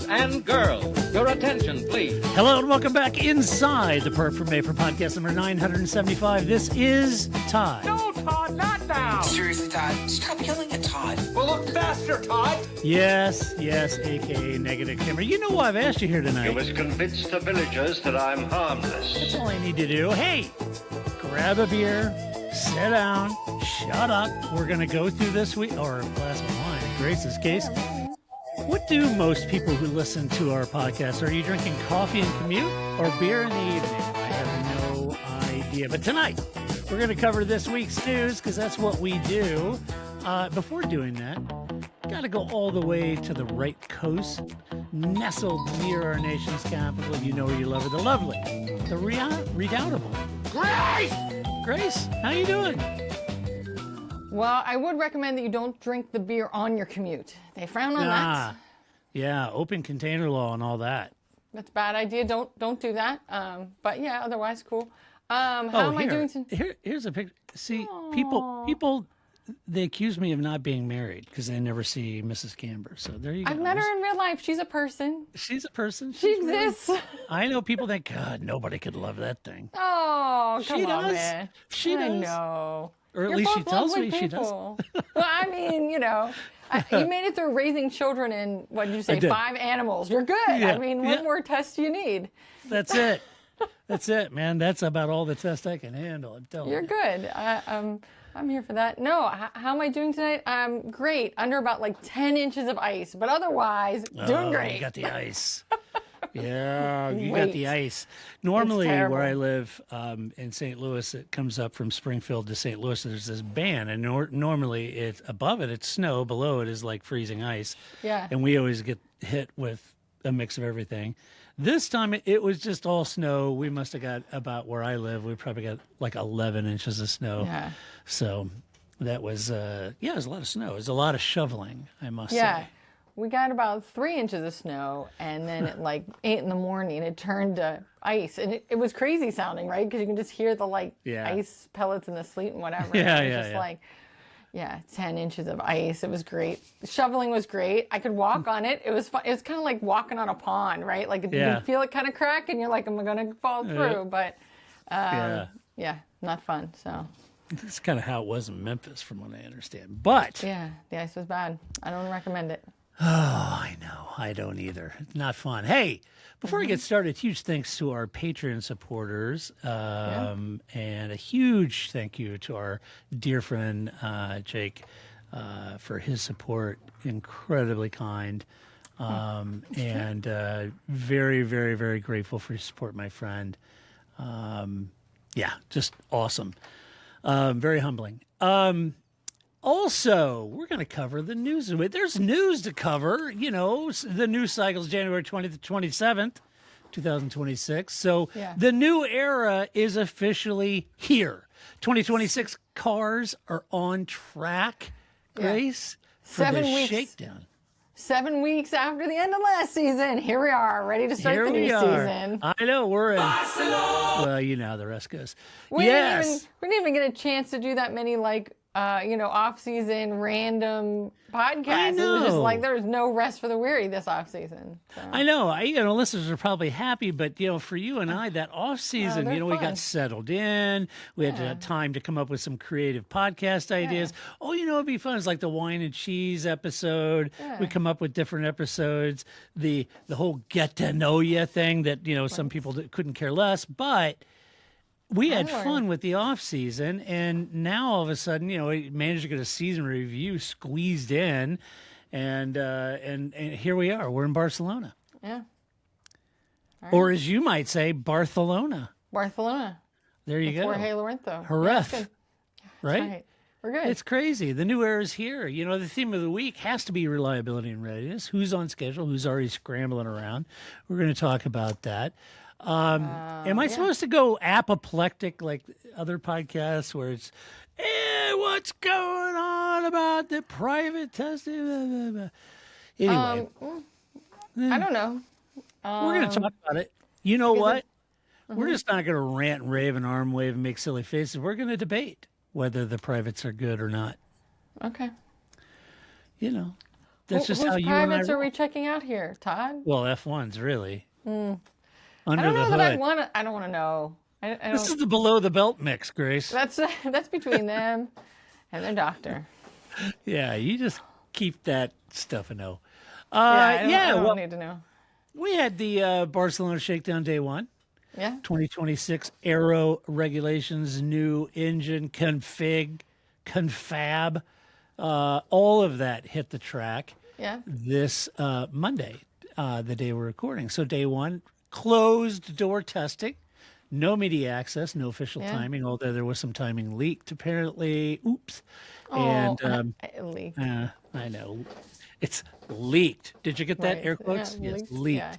and girls, your attention, please. Hello and welcome back inside the Perk from May for podcast number 975. This is Todd. No, Todd, not now. Seriously, Todd, stop yelling at Todd. Well, look faster, Todd. Yes, a.k.a. Negative Camera. You know why I've asked you here tonight. You must convince the villagers that I'm harmless. That's all I need to do. Hey, grab a beer, sit down, shut up. We're going to go through this week, or a glass of wine in Grace's case. What do most people who listen to our podcast? Are you drinking coffee and commute or beer in the evening? I have no idea. But tonight, we're going to cover this week's news because that's what we do. Before doing that, got to go all the way to the right coast, nestled near our nation's capital. You know you love it, the lovely, the redoubtable Grace. How you doing? Well, I would recommend that you don't drink the beer on your commute. They frown on that. Yeah, open container law and all that. That's a bad idea. Don't do that. But yeah, otherwise cool. How am I doing? Here's a picture. See, people, they accuse me of not being married because they never see Mrs. Camber. So there you go. I've met her in real life. She's a person. She's a person. She exists. I know people think, God, nobody could love that thing. Oh, come She on, does. man. She I does. know. Or at You're least she both tells lovely me she does. people. Well, I mean, you know, you made it through raising children and, what did you say, did. 5 animals. You're good. Yeah, I mean, what more tests do you need? That's it. That's it, man. That's about all the test I can handle. I'm telling You're you. good. I'm here for that. No, how am I doing tonight? I'm great. Under about like 10 inches of ice, but otherwise doing great. You got the ice. Yeah, you got Wait. the ice. Normally, It's where I terrible. live in St. Louis, it comes up from Springfield to St. Louis. There's this band, and normally it's above it, it's snow. Below it is like freezing ice. Yeah. And we always get hit with a mix of everything. This time it was just all snow. We must have got about where I live. We probably got like 11 inches of snow. Yeah. So that was it was a lot of snow. It was a lot of shoveling, I must Yeah. say. We got about 3 inches of snow, and then at like 8 in the morning, it turned to ice. And it was crazy sounding, right? Because you can just hear the ice pellets in the sleet and whatever. Yeah, it was yeah, just yeah. like, 10 inches of ice. It was great. Shoveling was great. I could walk on it. It was fun. It was kind of like walking on a pond, right? Like you Yeah. can feel it kind of crack, and you're like, am I going to fall through? But not fun. So That's kind of how it was in Memphis, from what I understand. But yeah, the ice was bad. I don't recommend it. oh, I know, I don't either. It's not fun. Hey, before we get started, huge thanks to our Patreon supporters, and a huge thank you to our dear friend Jake for his support. Incredibly kind, and very, very, very grateful for your support, my friend. Just awesome. Very humbling. Also, we're going to cover the news. There's news to cover. You know, the news cycle is January 20th to 27th, 2026. So the new era is officially here. 2026 cars are on track, Grace, for 7 the weeks. Shakedown. 7 weeks after the end of last season, here we are, ready to start Here the we new are. season. I know, we're in. Well, you know how the rest goes. We Yes. didn't even get a chance to do that many off-season random podcasts. It was just know. like there was no rest for the weary this off-season. So. I know. Listeners are probably happy, but for you and I, that off season, they're we fun. got settled in. We had time to come up with some creative podcast ideas. Oh, it'd be fun. It's like the wine and cheese episode. We come up with different episodes. The whole get to know you thing that some people couldn't care less, but. We had fun with the off season, and now all of a sudden, we managed to get a season review squeezed in, and here we are. We're in Barcelona, Yeah. or as you might say, Barcelona. Barcelona. There you go. Jorge Lorenzo. Jerez, Yeah, right? We're good. It's crazy. The new era is here. The theme of the week has to be reliability and readiness. Who's on schedule? Who's already scrambling around? We're going to talk about that. Am I supposed to go apoplectic like other podcasts where it's, what's going on about the private testing? Blah, blah, blah. Anyway, I don't know. we're going to talk about it. You know what? We're just not going to rant and rave and arm wave and make silly faces. We're going to debate whether the privates are good or not. Okay. That's just Whose how you and I privates are roll. we checking out here, Todd? Well, F1's really under I don't know the that hood. I don't want to know. I This don't. is the below the belt mix, Grace. That's between them and their doctor. Yeah, you just keep that stuff a no. I don't well, need to know. we had the Barcelona Shakedown Day 1. Yeah. 2026 Aero regulations, new engine confab, all of that hit the track Yeah. this Monday, the day we're recording. So day 1, closed door testing, no media access, no official timing, although there was some timing leaked apparently. Oops. And it leaked. I know. It's leaked. Did you get that, Right. air quotes? Yeah, Yes, leaked.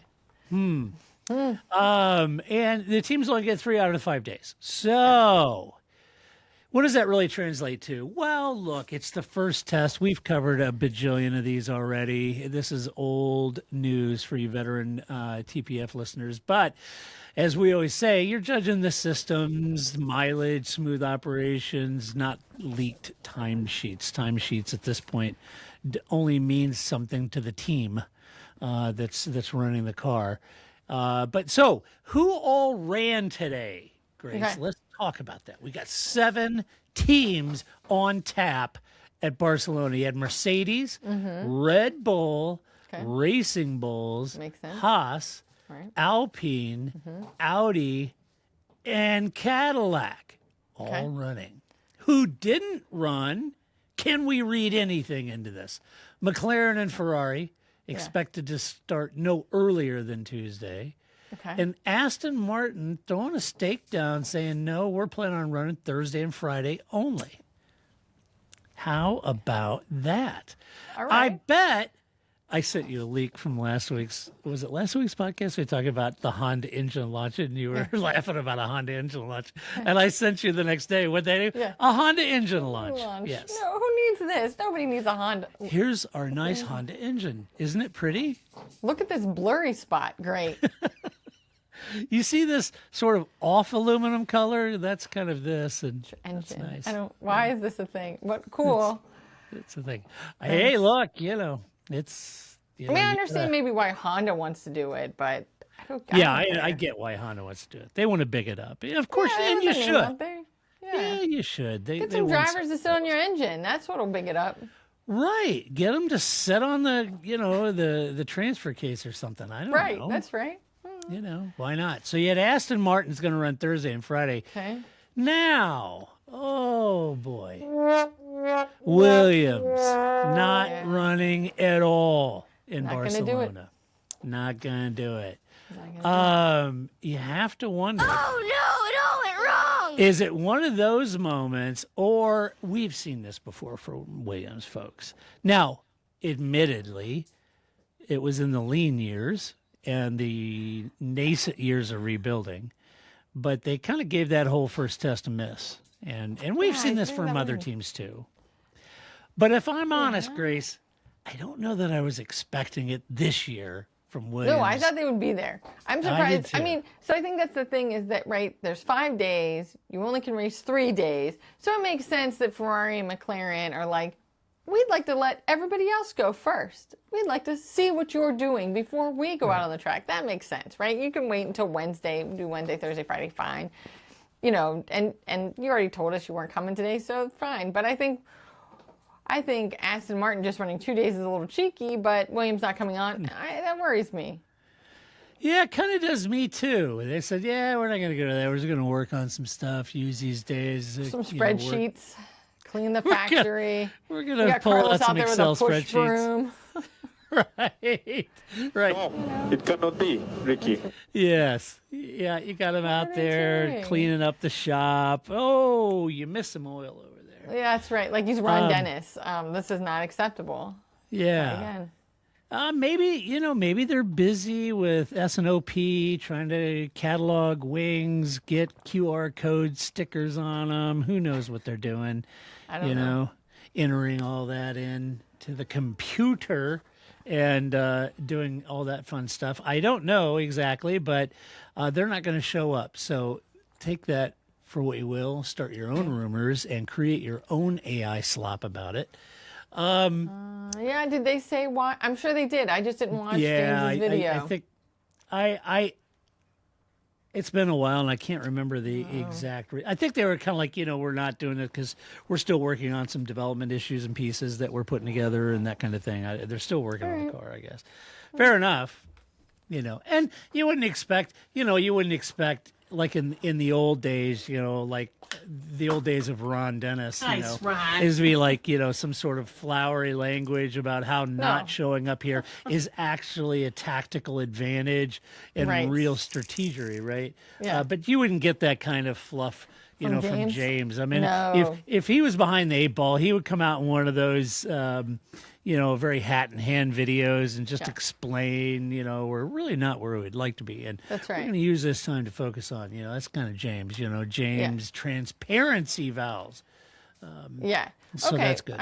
Yeah. And the teams only get 3 out of the 5 days. So what does that really translate to? Well, look, it's the first test. We've covered a bajillion of these already. This is old news for you veteran TPF listeners. But as we always say, you're judging the systems, mileage, smooth operations, not leaked timesheets. Timesheets at this point only means something to the team that's running the car. But so, who all ran today, Grace? Okay. Let's talk about that. We got 7 teams on tap at Barcelona. You had Mercedes, Red Bull, Okay. Racing Bulls, Makes sense. Haas, Right. Alpine, Audi, and Cadillac, all Okay. running. Who didn't run? Can we read anything into this? McLaren and Ferrari expected to start no earlier than Tuesday. Okay. And Aston Martin throwing a stake down saying, no, we're planning on running Thursday and Friday only. How about that? All I right. bet I sent you a leak from last week's, was it last week's podcast? We talked about the Honda engine launch and you were laughing about a Honda engine launch. And I sent you the next day, what they do? Yeah. A Honda engine launch. Launch. Yes. No, who needs this? Nobody needs a Honda. Here's our nice Honda engine. Isn't it pretty? Look at this blurry spot. Great. You see this sort of off aluminum color? That's kind of this, and that's Engine. nice. I don't. Why is this a thing? What cool. It's the thing. Hey, look, it's. I mean, I understand maybe why Honda wants to do it, but I don't. Yeah, don't care. I get why Honda wants to do it. They want to big it up. Of course, Yeah, and you there's a name out should. there. Yeah, Yeah. you should. Get some drivers to sit on your engine. That's what'll big it up. Right. Get them to sit on the, the transfer case or something. I don't Right. know. That's right. Why not? So you had Aston Martin's going to run Thursday and Friday. Okay. Now, oh boy, Williams not running at all in Not gonna do it. Barcelona. Not gonna do it. Not gonna You have to wonder. Oh no, it all went wrong. Is it one of those moments, or we've seen this before for Williams folks? Now, admittedly, it was in the lean years and the nascent years of rebuilding, but they kind of gave that whole first test a miss. And we've Yeah, seen I this think from that other was- teams too. But if I'm honest, Grace, I don't know that I was expecting it this year from Williams. No, I thought they would be there. I'm surprised. I too. mean, so I think that's the thing is that, right, there's 5 days. You only can race 3 days. So it makes sense that Ferrari and McLaren are like, we'd like to let everybody else go first. We'd like to see what you're doing before we go out on the track. That makes sense, right? You can wait until Wednesday, do Wednesday, Thursday, Friday, fine. And you already told us you weren't coming today, so fine. But I think Aston Martin just running 2 days is a little cheeky, but Williams not coming on, that worries me. Yeah, it kind of does me too. They said, yeah, we're not going to go to that. We're just going to work on some stuff, use these days. Some you know, work- spreadsheets, clean the factory. We're going We to got pull Carlos out some out there with Excel a push spreadsheets. broom. Right. No, it cannot be, Ricky. Yes. Yeah, you got him out are they there doing? cleaning up the shop. Oh, you missed some oil over there. Yeah, that's right. Like he's Ron Dennis. This is not acceptable. Yeah. Again. Maybe they're busy with S&OP, trying to catalog wings, get QR code stickers on them. Who knows what they're doing? I don't know. Entering all that in to the computer and doing all that fun stuff. I don't know exactly, but they're not going to show up. So take that for what you will. Start your own rumors and create your own AI slop about it. Yeah, did they say why? I'm sure they did. I just didn't watch James's video. I think it's been a while, and I can't remember the exact. I think they were kind of like, we're not doing it because we're still working on some development issues and pieces that we're putting together and that kind of thing. They're still working on the car, I guess. Fair enough, And you wouldn't expect, like in the old days, like the old days of Ron Dennis, Ron. is be like, some sort of flowery language about how not showing up here is actually a tactical advantage and real strategery, right? Yeah. But you wouldn't get that kind of fluff, from James? James. I mean, No. if he was behind the 8-ball, he would come out in one of those, very hat in hand videos and just explain, we're really not where we'd like to be. And That's right. we're going to use this time to focus on, that's kind of James, James transparency vows. So that's good.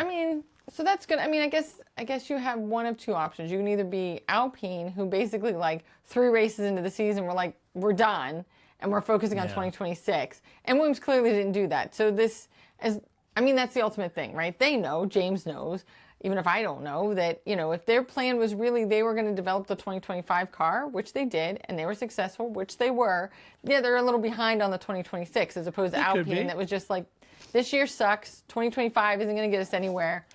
So that's good. I guess you have one of two options. You can either be Alpine, who basically like 3 races into the season, we're done and we're focusing on 2026. And Williams clearly didn't do that. So that's the ultimate thing, right? They know, James knows, even if I don't know, that, if their plan was really they were going to develop the 2025 car, which they did, and they were successful, which they were, they're a little behind on the 2026 as opposed to Alpine that was just like, this year sucks, 2025 isn't going to get us anywhere.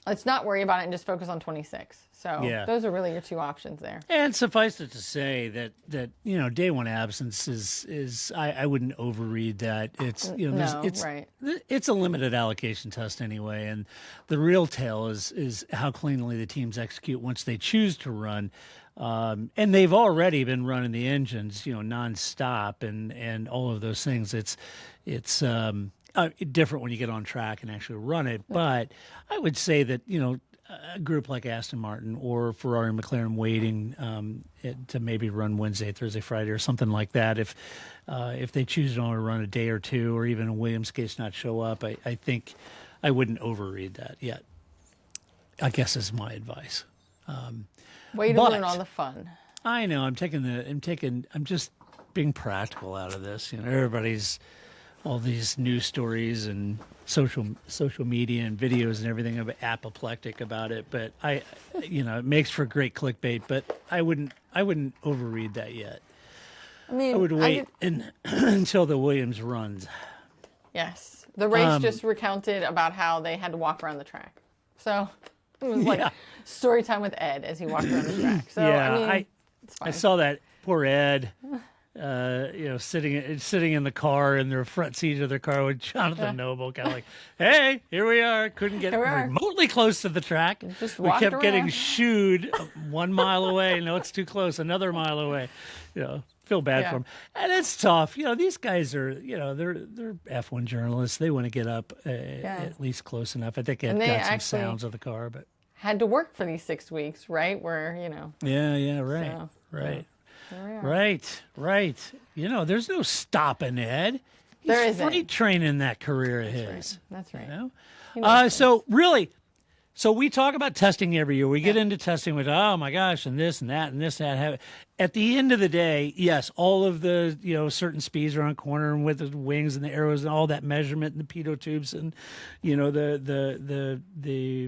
Let's not worry about it and just focus on 26. So those are really your two options there. And suffice it to say that day one absence is I wouldn't overread that. It's it's a limited allocation test anyway, and the real tale is how cleanly the teams execute once they choose to run. And they've already been running the engines, nonstop and all of those things. It's different when you get on track and actually run it. But I would say that, a group like Aston Martin or Ferrari and McLaren waiting to maybe run Wednesday, Thursday, Friday or something like that. If they choose to only run a day or two or even in Williams' case not show up, I think I wouldn't overread that yet. I guess is my advice. Way to learn all the fun. I know. I'm just being practical out of this. Everybody's all these news stories and social media and videos and everything apoplectic about it, but it makes for great clickbait, but I wouldn't overread that yet. I would wait until the Williams runs. Yes. The race just recounted about how they had to walk around the track. So it was like story time with Ed as he walked around the track. So it's fine. I saw that poor Ed sitting in the car in the front seat of their car with Jonathan Noble, kind of like, hey, here we are. Couldn't get remotely close to the track. We kept getting shooed 1 mile away. No, it's too close. Another mile away. Feel bad for them. And it's tough. These guys are, they're F1 journalists. They want to get up at least close enough. I think it got some sounds of the car, but had to work for these 6 weeks, right? Where, right. So, right. Right. There's no stopping Ed. He's freight training that career of his. That's right. So we talk about testing every year. We get into testing with, oh my gosh, and this and that and this and that. At the end of the day, yes, all of the certain speeds around corner and with the wings and the arrows and all that measurement and the pitot tubes and the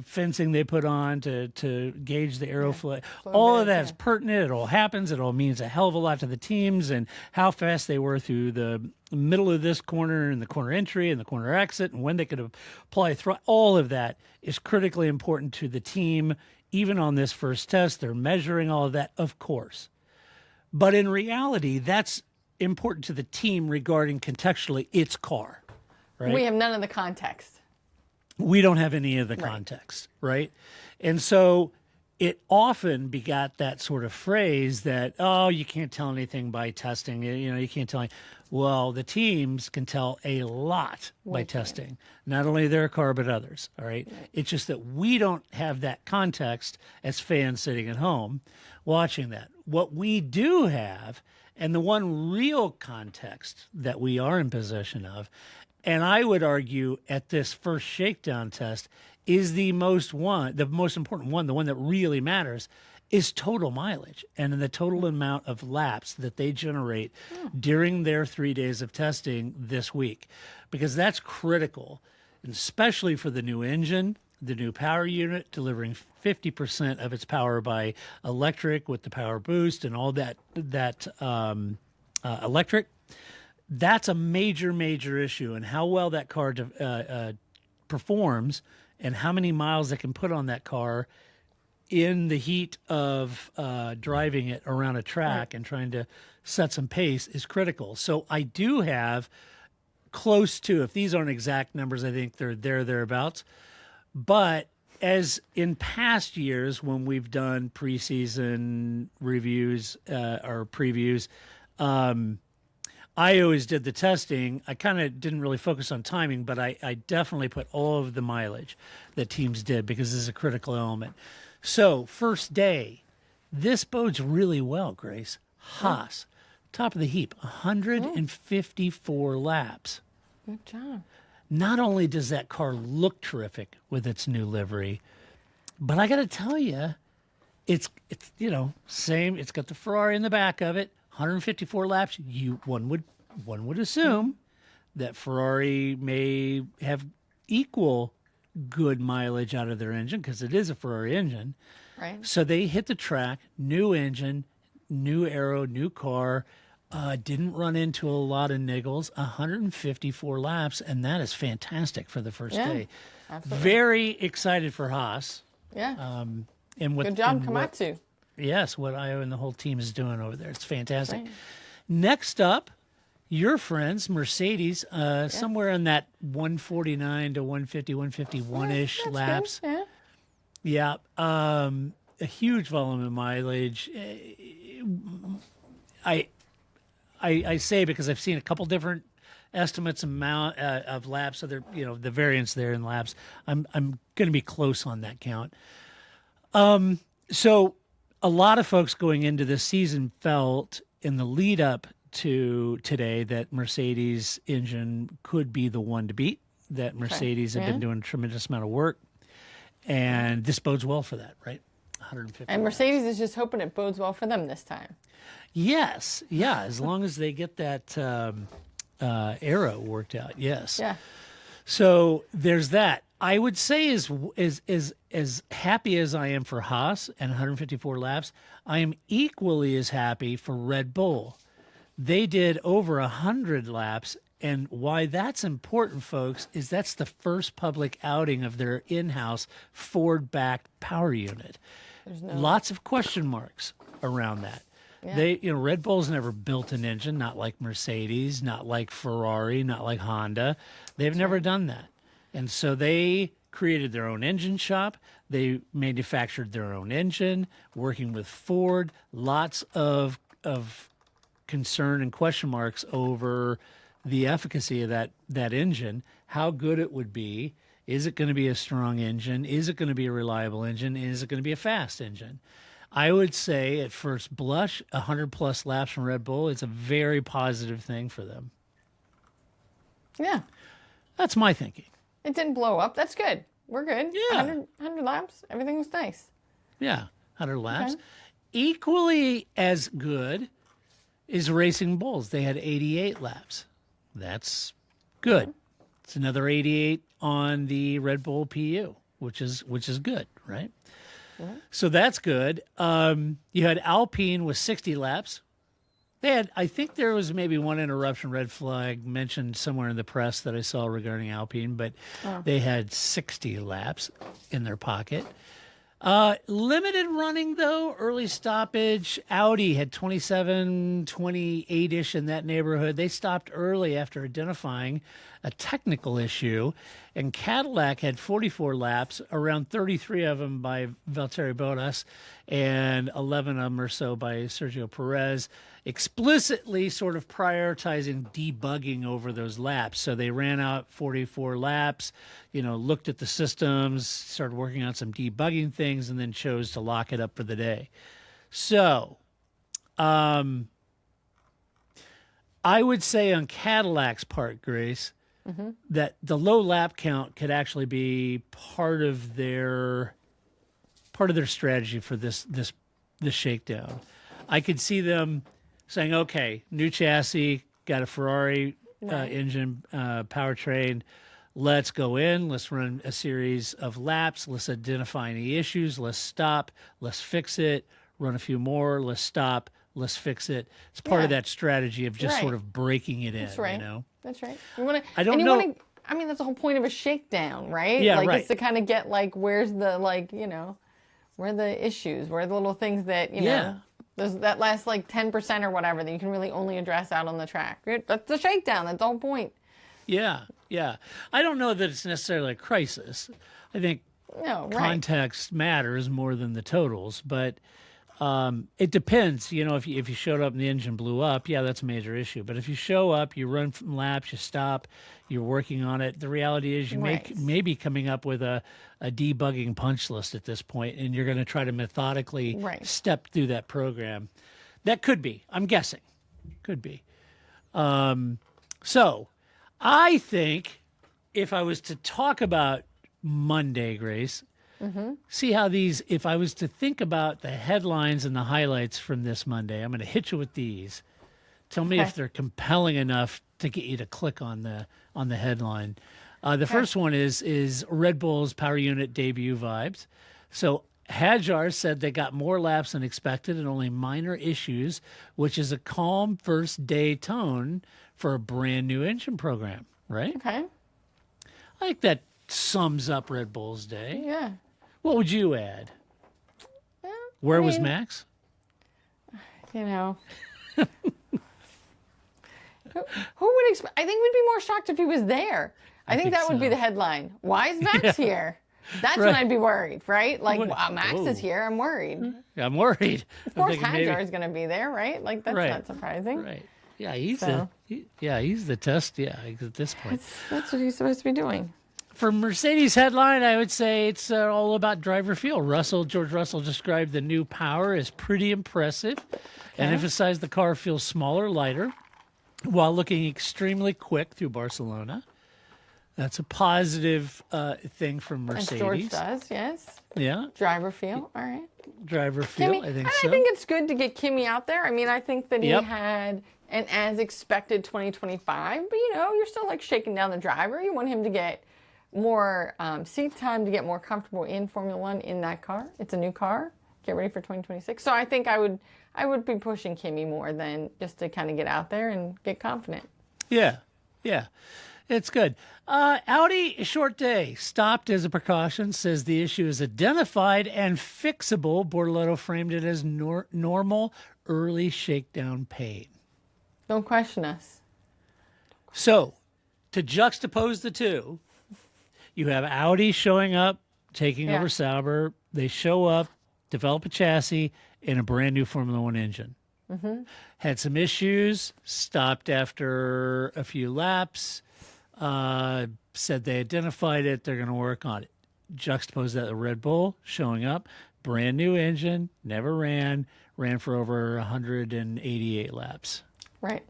fencing they put on to gauge the aeroflow. All of that is pertinent. It all happens. It all means a hell of a lot to the teams and how fast they were through the middle of this corner and the corner entry and the corner exit and when they could apply throttle. All of that is critically important to the team. Even on this first test, they're measuring all of that, of course. But in reality, that's important to the team regarding contextually its car, right? We have none of the context. We don't have any of the context, right? And so it often begot that sort of phrase that, oh, you can't tell anything by testing. You can't tell. Well, the teams can tell a lot by testing, not only their car, but others, all right? It's just that we don't have that context as fans sitting at home watching that. What we do have, and the one real context that we are in possession of, and I would argue at this first shakedown test is the most important one, the one that really matters, is total mileage and the total amount of laps that they generate during their 3 days of testing this week, because that's critical, especially for the new engine the new power unit, delivering 50% of its power by electric with the power boost and all that electric. That's a major issue, and how well that car performs and how many miles it can put on that car in the heat of driving it around a track and trying to set some pace is critical. So I do have close to, if these aren't exact numbers, I think they're thereabouts. But as in past years when we've done preseason reviews or previews, I always did the testing. I kind of didn't really focus on timing, but I definitely put all of the mileage that teams did because this is a critical element. So first day, this bodes really well, Grace. Haas, top of the heap, 154 laps. Good job. Not only does that car look terrific with its new livery, but I got to tell you, it's same. It's got the Ferrari in the back of it. 154 laps. One would assume that Ferrari may have equal good mileage out of their engine because it is a Ferrari engine. Right. So they hit the track, new engine, new Aero, new car. Didn't run into a lot of niggles. 154 laps, and that is fantastic for the first day. Absolutely. Very excited for Haas. Yeah. And Good job, Komatsu. Yes, what Io and the whole team is doing over there. It's fantastic. Right. Next up, your friends, Mercedes, somewhere in that 149 to 150, 151-ish That's laps. good. Yeah. A huge volume of mileage. I say because I've seen a couple different estimates of laps, so the variance there in laps. I'm going to be close on that count. So a lot of folks going into this season felt in the lead up to today that Mercedes engine could be the one to beat, that Mercedes have been doing a tremendous amount of work, and this bodes well for that, right? 150. And Mercedes is just hoping it bodes well for them this time. Yes, yeah, as long as they get that Aero worked out, yes. Yeah. So there's that. I would say as happy as I am for Haas and 154 laps, I am equally as happy for Red Bull. They did over 100 laps, and why that's important, folks, is that's the first public outing of their in-house Ford-backed power unit. Lots of question marks around that. Yeah. Red Bull's never built an engine, not like Mercedes, not like Ferrari, not like Honda. They've never done that. And so they created their own engine shop. They manufactured their own engine, working with Ford. Lots of concern and question marks over the efficacy of that engine, how good it would be. Is it going to be a strong engine? Is it going to be a reliable engine? Is it going to be a fast engine? I would say at first blush, 100-plus laps from Red Bull is a very positive thing for them. Yeah. That's my thinking. It didn't blow up. That's good. We're good. Yeah. 100 laps. Everything was nice. Yeah, 100 laps. Okay. Equally as good is Racing Bulls. They had 88 laps. That's good. It's another 88 on the Red Bull PU, which is good, right? So that's good. You had Alpine with 60 laps. They had, I think there was maybe one interruption, red flag mentioned somewhere in the press that I saw regarding Alpine, but they had 60 laps in their pocket. Limited running, though, early stoppage. Audi had 27, 28-ish in that neighborhood. They stopped early after identifying a technical issue. And Cadillac had 44 laps, around 33 of them by Valtteri Bottas and 11 of them or so by Sergio Perez, explicitly sort of prioritizing debugging over those laps. So they ran out 44 laps, looked at the systems, started working on some debugging things, and then chose to lock it up for the day. So I would say on Cadillac's part, Grace, that the low lap count could actually be part of their strategy for this shakedown. I could see them saying, okay, new chassis, got a Ferrari engine, powertrain. let's go in, let's run a series of laps, let's identify any issues, let's stop, let's fix it, run a few more, let's stop, let's fix it. It's part of that strategy of just Right. sort of breaking it That's in, right. you know? That's right. You want to. I don't know. I mean, that's the whole point of a shakedown, right? Yeah, like right. it's to kind of get like where's the where are the issues, where are the little things that Yeah. there's that last like 10% or whatever that you can really only address out on the track. That's the shakedown. That's the whole point. Yeah, yeah. I don't know that it's necessarily a crisis. I think No, right. context matters more than the totals, but it depends. You know, if you showed up and the engine blew up, yeah, that's a major issue. But if you show up, you run from laps, you stop, you're working on it. The reality is you Right. may be coming up with a debugging punch list at this point, and you're going to try to methodically Right. step through that program. That could be. I'm guessing. Could be. So I think if I was to talk about Monday, Grace, see how these, if I was to think about the headlines and the highlights from this Monday, I'm going to hit you with these. Tell me Okay. if they're compelling enough to get you to click on the headline. The first one is Red Bull's power unit debut vibes. So Hajar said they got more laps than expected and only minor issues, which is a calm first day tone for a brand new engine program, right? Okay. I think that sums up Red Bull's day. Yeah. What would you add? Well, Where I was mean, Max? You know. Who would expect? I think we'd be more shocked if he was there. I think think that would be so. the headline. Why is Max here? That's when Right. I'd be worried, right? Like, What- wow, Max oh. is here. I'm worried. I'm worried. Of course, Hajar is going to be there, right? Like, that's Right. not surprising. Right. Yeah, he's So. he's the test. Yeah, at this point. That's what he's supposed to be doing. For Mercedes headline, I would say it's all about driver feel. George Russell described the new power as pretty impressive and emphasized the car feels smaller, lighter, while looking extremely quick through Barcelona. That's a positive thing from As Mercedes. George does, yes. Yeah, Driver feel, all right. driver feel. Kimmy, I think and so. I think it's good to get Kimmy out there. I mean, I think that he Yep. had an as expected 2025, but you're still like shaking down the driver. You want him to get more seat time to get more comfortable in Formula One in that car. It's a new car. Get ready for 2026. So I think I would be pushing Kimmy more than just to kind of get out there and get confident. Yeah, yeah, it's good. Audi, short day, stopped as a precaution, says the issue is identified and fixable. Bortoletto framed it as normal early shakedown pain. Don't question us. So, to juxtapose the two, you have Audi showing up, taking Yeah. over Sauber. They show up, develop a chassis, and a brand new Formula One engine. Had some issues, stopped after a few laps, said they identified it, they're going to work on it. Juxtapose that with Red Bull showing up, brand new engine, never ran for over 188 laps. Right.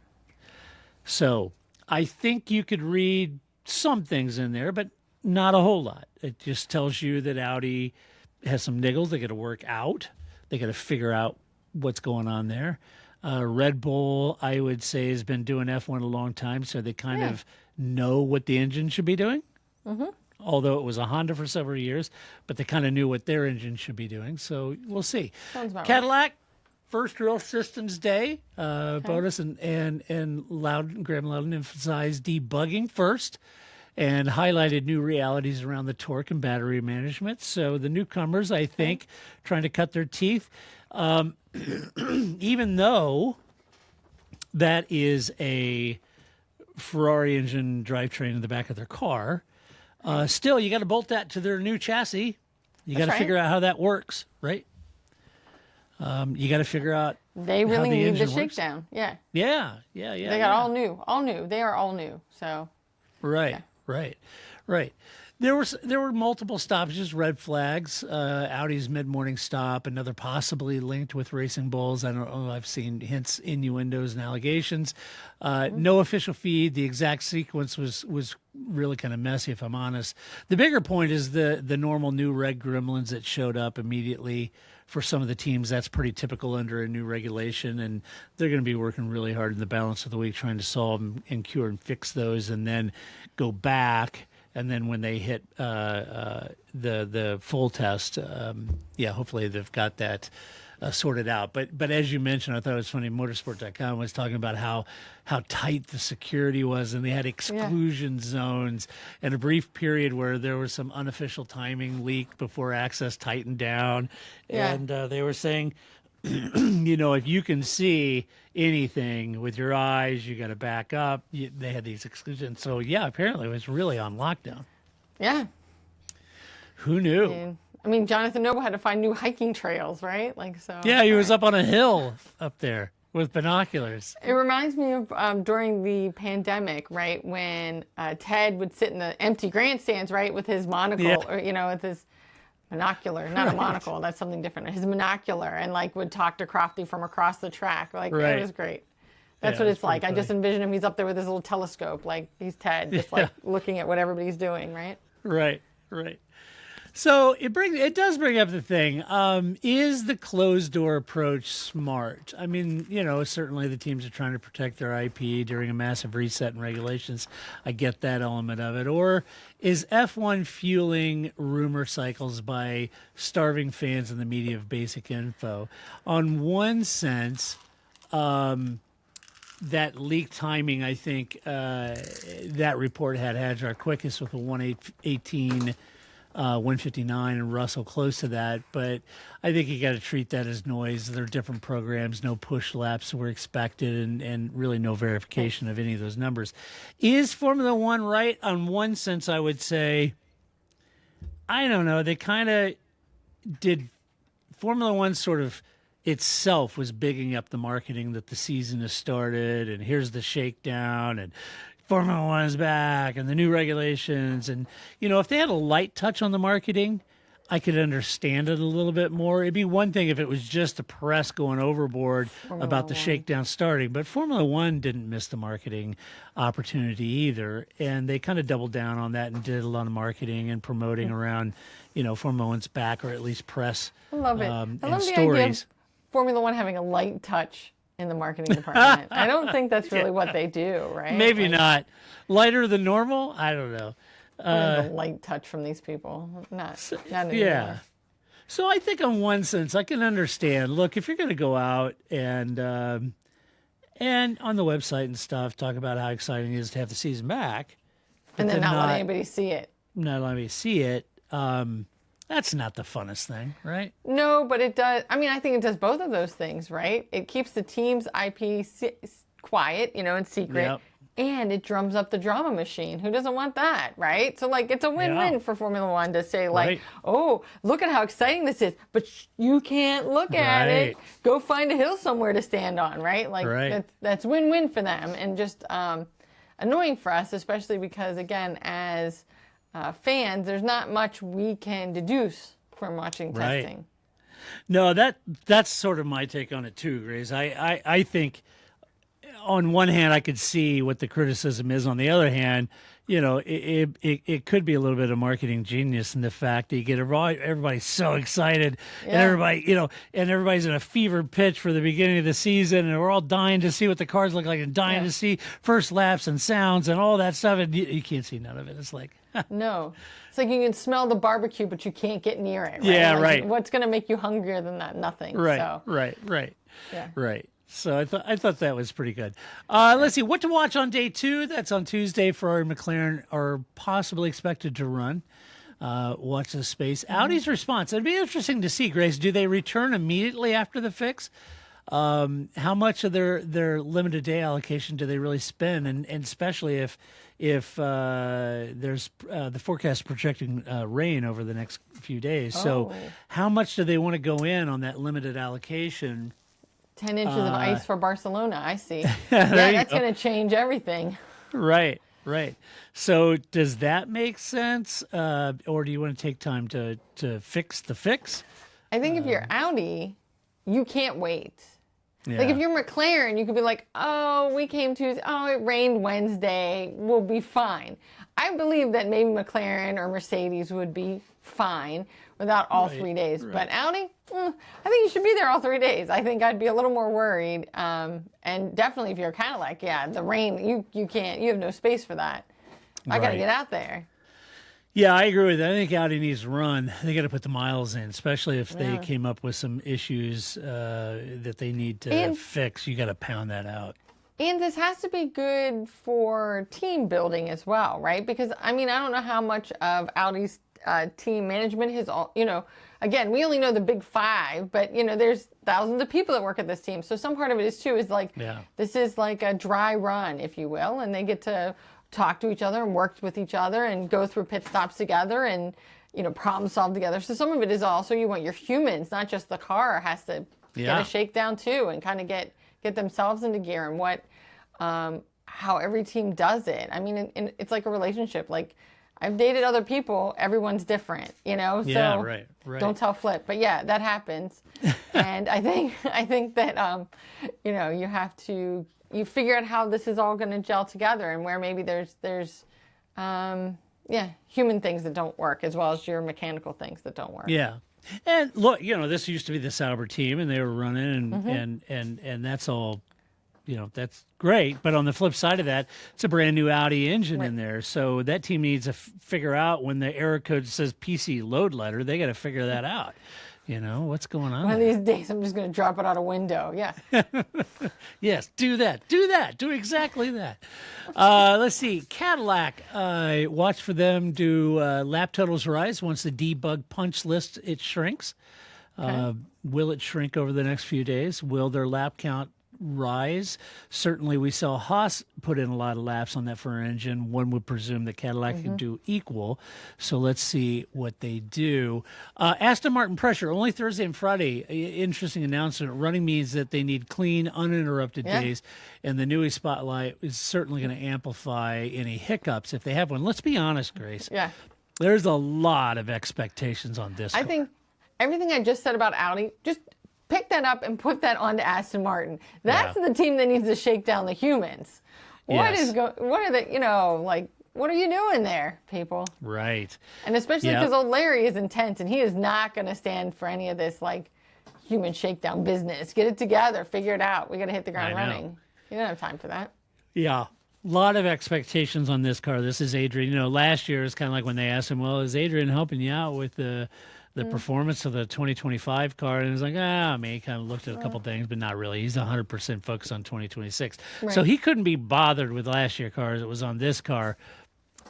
So I think you could read some things in there, but not a whole lot. It just tells you that Audi has some niggles they got to work out. They got to figure out what's going on there. Red Bull, I would say, has been doing F1 a long time, so they kind of know what the engine should be doing. Although it was a Honda for several years, but they kind of knew what their engine should be doing. So we'll see. Sounds about right. Cadillac, first real systems day. Bodas and Graham Loudon emphasized debugging first and highlighted new realities around the torque and battery management. So the newcomers, I think, trying to cut their teeth. Even though that is a Ferrari engine drivetrain in the back of their car, still, you got to bolt that to their new chassis. You got to That's right. figure out how that works, right? You got to figure out. They how really the need the engine works. shakedown. Yeah. Yeah. They got all new. They are all new. So Right. There were multiple stoppages, red flags. Audi's mid-morning stop, another possibly linked with Racing Bulls. I don't know. I've seen hints, innuendos, and allegations. No official feed. The exact sequence was really kind of messy, if I'm honest. The bigger point is the normal new red gremlins that showed up immediately for some of the teams. That's pretty typical under a new regulation, and they're going to be working really hard in the balance of the week trying to solve and cure and fix those, and then go back and then when they hit the full test, hopefully they've got that sorted out. But as you mentioned, I thought it was funny. Motorsport.com was talking about how tight the security was, and they had exclusion zones, and a brief period where there was some unofficial timing leak before access tightened down, and they were saying, if you can see anything with your eyes, you got to back up. They had these exclusions, so apparently it was really on lockdown. Yeah. Who knew? I mean, Jonathan Noble had to find new hiking trails, right? Yeah, he was up on a hill up there with binoculars. It reminds me of during the pandemic, right, when Ted would sit in the empty grandstands, right, with his monocle, or with his monocular, not a monocle, that's something different. His monocular, and would talk to Crofty from across the track. It was great. That's what it's like. I just envision him. He's up there with his little telescope, he's Ted, just looking at what everybody's doing, right? Right. So it does bring up the thing, is the closed door approach smart? I mean, certainly the teams are trying to protect their IP during a massive reset in regulations. I get that element of it. Or is F1 fueling rumor cycles by starving fans and the media of basic info? On one sense, that leak timing, I think that report had Hadjar quickest with a 1:18. 159 and Russell close to that, but I think you got to treat that as noise. There are different programs, no push laps were expected, and really no verification of any of those numbers. Is Formula One right? On one sense, I would say, I don't know. They kind of did. Formula One sort of itself was bigging up the marketing that the season has started, and here's the shakedown, and Formula One is back, and the new regulations. And, if they had a light touch on the marketing, I could understand it a little bit more. It'd be one thing if it was just the press going overboard about the shakedown starting. But Formula One didn't miss the marketing opportunity either. And they kind of doubled down on that and did a lot of marketing and promoting around, Formula One's back, or at least press I love it. I and love the stories. idea of Formula One having a light touch in the marketing department. I don't think that's really what they do, right? Maybe not. Lighter than normal? I don't know. A light touch from these people. Not anymore. Yeah. So I think in one sense I can understand. Look, if you're going to go out and on the website and stuff, talk about how exciting it is to have the season back. And then not let anybody see it. Not let anybody see it. That's not the funnest thing, right? No, but it does. I mean, I think it does both of those things, right? It keeps the team's IP quiet, and secret. Yep. And it drums up the drama machine. Who doesn't want that, right? So, it's a win-win for Formula One to say, oh, look at how exciting this is, but you can't look at it. Go find a hill somewhere to stand on, right? That's win-win for them, and just annoying for us, especially because, again, as fans, there's not much we can deduce from watching testing. No, that's sort of my take on it too, Grace. I think on one hand I could see what the criticism is. On the other hand, it could be a little bit of marketing genius in the fact that you get everybody so excited, and everybody's in a fevered pitch for the beginning of the season, and we're all dying to see what the cars look like and dying to see first laps and sounds and all that stuff, and you can't see none of it. It's like no. It's like you can smell the barbecue, but you can't get near it. Right? Yeah, right. What's going to make you hungrier than that? Nothing. Right, so. right. Yeah. Right. So I thought that was pretty good. Let's see what to watch on day 2. That's on Tuesday. Ferrari and McLaren are possibly expected to run. Watch the space. Audi's response. It'd be interesting to see, Grace. Do they return immediately after the fix? How much of their limited day allocation do they really spend? And especially if there's the forecast projecting rain over the next few days. So how much do they want to go in on that limited allocation? 10 inches of ice for Barcelona, I see. That's going to change everything. Right. So does that make sense? Or do you want to take time to fix the fix? I think if you're Audi, you can't wait. Yeah. Like if you're McLaren, you could be like, oh, we came Tuesday. Oh, it rained Wednesday. We'll be fine. I believe that maybe McLaren or Mercedes would be fine without all 3 days. Right. But Audi, I think you should be there all 3 days. I think I'd be a little more worried. And definitely if you're Cadillac, the rain, you can't, you have no space for that. I got to get out there. Yeah, I agree with that. I think Audi needs to run. They got to put the miles in, especially if they came up with some issues that they need to fix. You got to pound that out. And this has to be good for team building as well, right? Because, I mean, I don't know how much of Audi's team management has all, again, we only know the big five, but, there's thousands of people that work at this team. So some part of it is, too, is like, this is like a dry run, if you will, and they get to talk to each other and work with each other and go through pit stops together and, problem solve together. So some of it is also you want your humans, not just the car, has to get a shakedown, too, and kind of get themselves into gear and how every team does it. I mean, it's like a relationship. Like, I've dated other people. Everyone's different, so right. Don't tell Flip. But yeah, that happens. And I think that, you have to, you figure out how this is all going to gel together and where maybe there's human things that don't work as well as your mechanical things that don't work. Yeah. And look, this used to be the Sauber team and they were running and that's all, that's great. But on the flip side of that, it's a brand new Audi engine in there. So that team needs to figure out when the error code says PC load letter, they got to figure that out. What's going on? One of these days, I'm just going to drop it out a window. Yeah. Yes, do that. Do exactly that. Let's see. Cadillac, watch for them do lap totals rise once the debug punch list, it shrinks. Okay. Will it shrink over the next few days? Will their lap count rise? Certainly, we saw Haas put in a lot of laps on that front engine. One would presume that Cadillac can do equal. So let's see what they do. Aston Martin pressure only Thursday and Friday. Interesting announcement. Running means that they need clean, uninterrupted days, and the Newey spotlight is certainly going to amplify any hiccups if they have one. Let's be honest, Grace. Yeah, there's a lot of expectations on this. I think everything I just said about Audi, just pick that up and put that onto Aston Martin. That's the team that needs to shake down the humans. What are you doing there, people? Right. And especially because old Larry is intense and he is not going to stand for any of this human shakedown business. Get it together, figure it out. We got to hit the ground running. You don't have time for that. Yeah. A lot of expectations on this car. This is Adrian. Last year is kind of like when they asked him, well, is Adrian helping you out with the performance of the 2025 car? And he was like, he kind of looked at a couple things, but not really. He's 100% focused on 2026. Right. So he couldn't be bothered with last year's cars. It was on this car.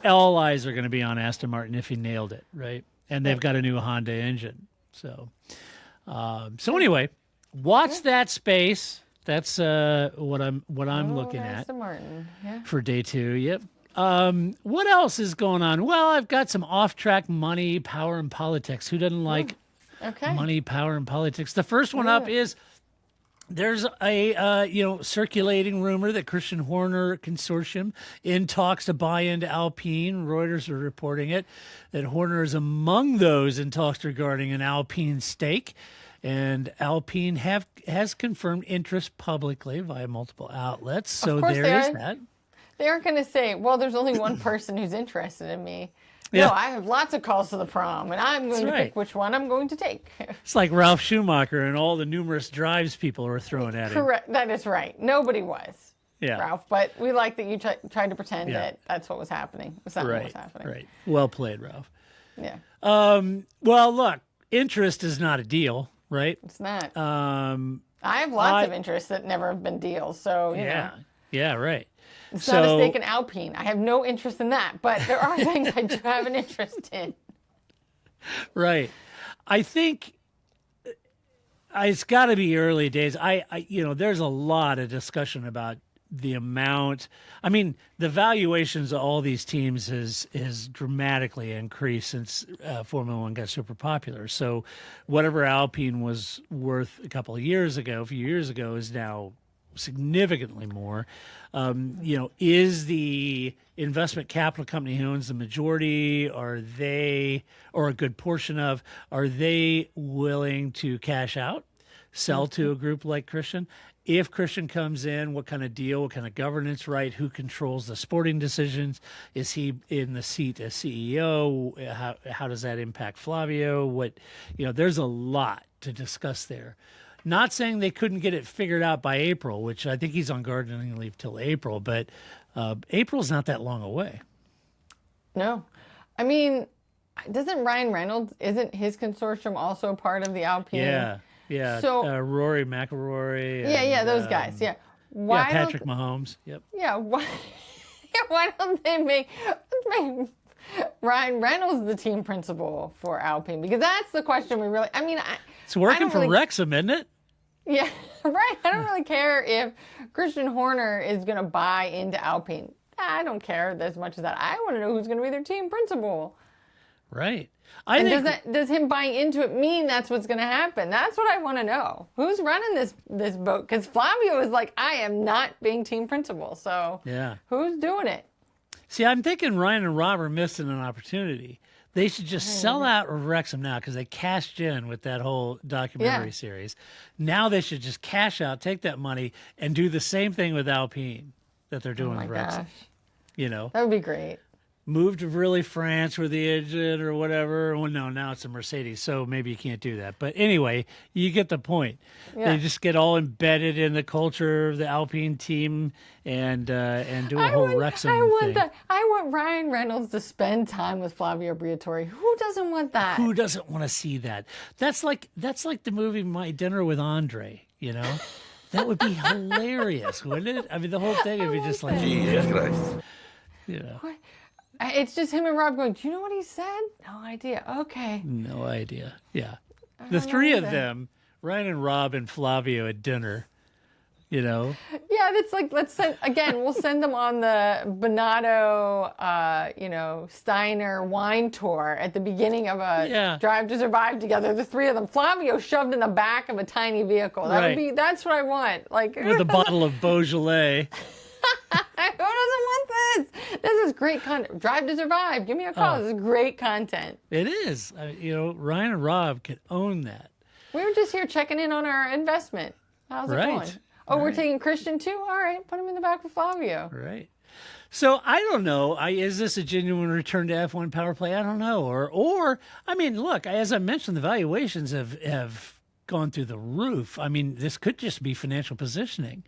All eyes are going to be on Aston Martin if he nailed it, right? And they've got a new Honda engine. So anyway, watch that space. That's what I'm looking at Aston Martin. Yeah. For day 2. Yep. What else is going on? Well, I've got some off-track money, power, and politics. Who doesn't like money, power, and politics? The first one up is there's a circulating rumor that Christian Horner Consortium in talks to buy into Alpine. Reuters are reporting it, that Horner is among those in talks regarding an Alpine stake. And Alpine has confirmed interest publicly via multiple outlets. So there is that. They aren't going to say, well, there's only one person who's interested in me. Yeah. No, I have lots of calls to the prom, and I'm going to pick which one I'm going to take. It's like Ralph Schumacher and all the numerous drives people are throwing at him. Correct. That is right. Nobody was, Ralph. But we like that you tried to pretend that that's what was happening. That's not what was happening. Right. Well played, Ralph. Yeah. Well, look, interest is not a deal, right? It's not. I have lots of interests that never have been deals, so, you know. Yeah, right. It's not a stake in Alpine. I have no interest in that, but there are things I do have an interest in. Right. I think it's got to be early days. There's a lot of discussion about the amount. I mean, the valuations of all these teams has dramatically increased since Formula One got super popular. So whatever Alpine was worth a few years ago, is now significantly more. Is the investment capital company who owns the majority, are they willing to cash out, sell to a group like Christian? If Christian comes in, what kind of deal, what kind of governance right, who controls the sporting decisions? Is he in the seat as CEO? How does that impact Flavio? There's a lot to discuss there. Not saying they couldn't get it figured out by April, which I think he's on gardening leave till April, but April's not that long away. No. I mean, Doesn't Ryan Reynolds, isn't his consortium also part of the Alpine? Yeah. So Rory McIlroy. yeah, those guys. Yeah. Why Patrick Mahomes. Yep. Yeah. Why don't they make Ryan Reynolds the team principal for Alpine? Because that's the question we really. I mean, it's working for Wrexham, isn't it? Yeah, right. I don't really care if Christian Horner is going to buy into Alpine. I don't care as much as that. I want to know who's going to be their team principal. Right. Does him buying into it mean that's what's going to happen? That's what I want to know. Who's running this boat? Because Flavio is like, I am not being team principal. So who's doing it? See, I'm thinking Ryan and Rob are missing an opportunity. They should just sell out Wrexham now because they cashed in with that whole documentary series. Now they should just cash out, take that money, and do the same thing with Alpine that they're doing with Wrexham. Gosh. You know? That would be great. Moved to really France with the engine or whatever. Well, no, now it's a Mercedes, so maybe you can't do that. But anyway, you get the point. Yeah. They just get all embedded in the culture of the Alpine team and do a whole Wrexham thing. I want Ryan Reynolds to spend time with Flavio Briatore. Who doesn't want that? Who doesn't want to see that? That's like the movie My Dinner with Andre, you know? That would be hilarious, wouldn't it? I mean, the whole thing would be just like, Jesus Christ. You know. What? It's just him and Rob going, do you know what he said? No idea. Okay. No idea. Yeah. The three of them, Ryan and Rob and Flavio at dinner, you know? Yeah, it's like, we'll send them on the Bonato, Steiner wine tour at the beginning of a Drive to Survive together. The three of them. Flavio shoved in the back of a tiny vehicle. That's what I want. Like with a bottle of Beaujolais. Who doesn't want this? This is great content. Drive to Survive. Give me a call. This is great content. It is. Ryan and Rob could own that. We were just here checking in on our investment. How's it going? Oh, we're taking Christian too? All right. Put him in the back with Flavio. Right. So I don't know. Is this a genuine return to F1 power play? I don't know. Or I mean, look, as I mentioned, the valuations have gone through the roof. I mean, this could just be financial positioning.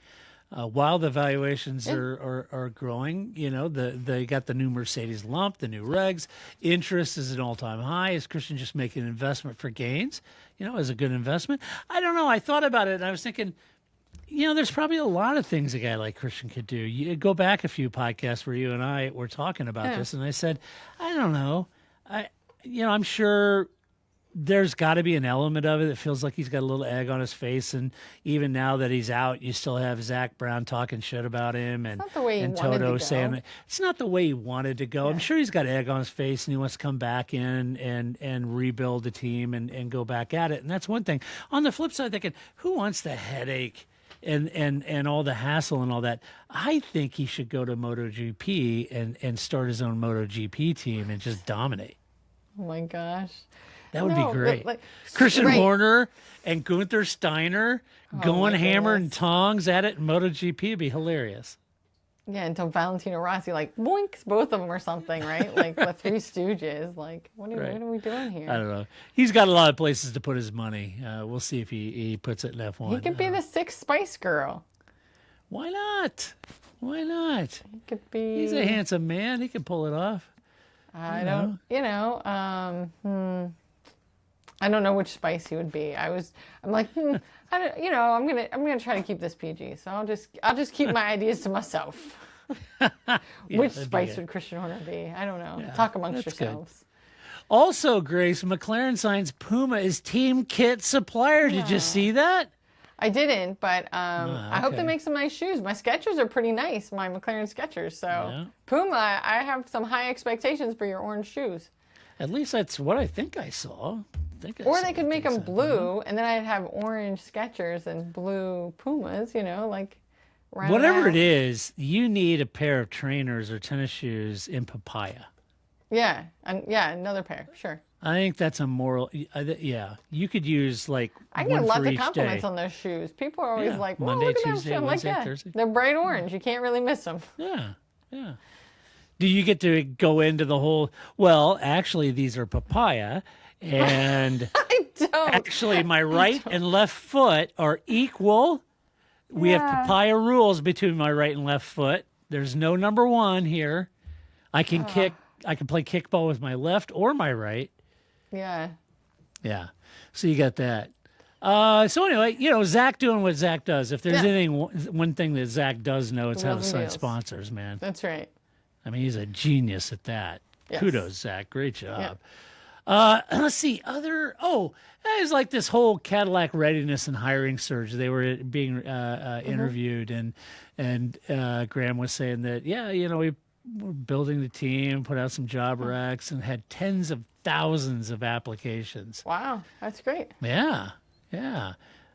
While the valuations are growing, they got the new Mercedes lump, the new regs. Interest is an all-time high. Is Christian just making an investment for gains? As a good investment? I don't know. I thought about it, and I was thinking, there's probably a lot of things a guy like Christian could do. You go back a few podcasts where you and I were talking about this, and I said, I don't know. I'm sure there's got to be an element of it that feels like he's got a little egg on his face, and even now that he's out, you still have Zach Brown talking shit about him, and Toto saying that it's not the way he wanted to go. Yeah. I'm sure he's got egg on his face, and he wants to come back in and rebuild the team and go back at it, and that's one thing. On the flip side, thinking, who wants the headache and all the hassle and all that? I think he should go to MotoGP and start his own MotoGP team and just dominate. Oh my gosh. That would be great. Christian Horner and Gunther Steiner going hammer and tongs at it in MotoGP would be hilarious. Yeah, until Valentino Rossi boinks both of them or something, right? Like the Three Stooges. Like, what are we doing here? I don't know. He's got a lot of places to put his money. We'll see if he puts it in F1. He could be the sixth Spice Girl. Why not? Why not? He could be. He's a handsome man. He could pull it off. I don't know which Spice he would be. I'm like, I don't, I'm gonna try to keep this PG. So I'll just keep my ideas to myself. Which Spice would Christian Horner be? I don't know. Yeah, talk amongst yourselves. Good. Also, Grace, McLaren signs Puma as team kit supplier. Did you see that? I didn't, but I hope they make some nice shoes. My Skechers are pretty nice, my McLaren Skechers. So Puma, I have some high expectations for your orange shoes. At least that's what I think I saw. Or they could make them blue, and then I'd have orange Skechers and blue Pumas, whatever it is, you need a pair of trainers or tennis shoes in papaya. Yeah, another pair, sure. I think that's a moral. Yeah, you could use I get a lot of compliments on those shoes. People are always like, "Well, Monday, look at Tuesday, them." Wednesday, like, Thursday. They're bright orange. You can't really miss them. Yeah. Do you get to go into the whole? Well, actually, these are papaya. And I don't. Actually, my right and left foot are equal. We have papaya rules between my right and left foot. There's no number one here. I can I can play kickball with my left or my right. Yeah. Yeah. So you got that. So anyway, Zach doing what Zach does. If there's one thing that Zach does know, it's how to sign sponsors, man. That's right. I mean, he's a genius at that. Yes. Kudos, Zach. Great job. Yeah. Let's see. It's like this whole Cadillac readiness and hiring surge. They were being interviewed, and Graham was saying that, we were building the team, put out some job recs, and had tens of thousands of applications. Wow, that's great. Yeah.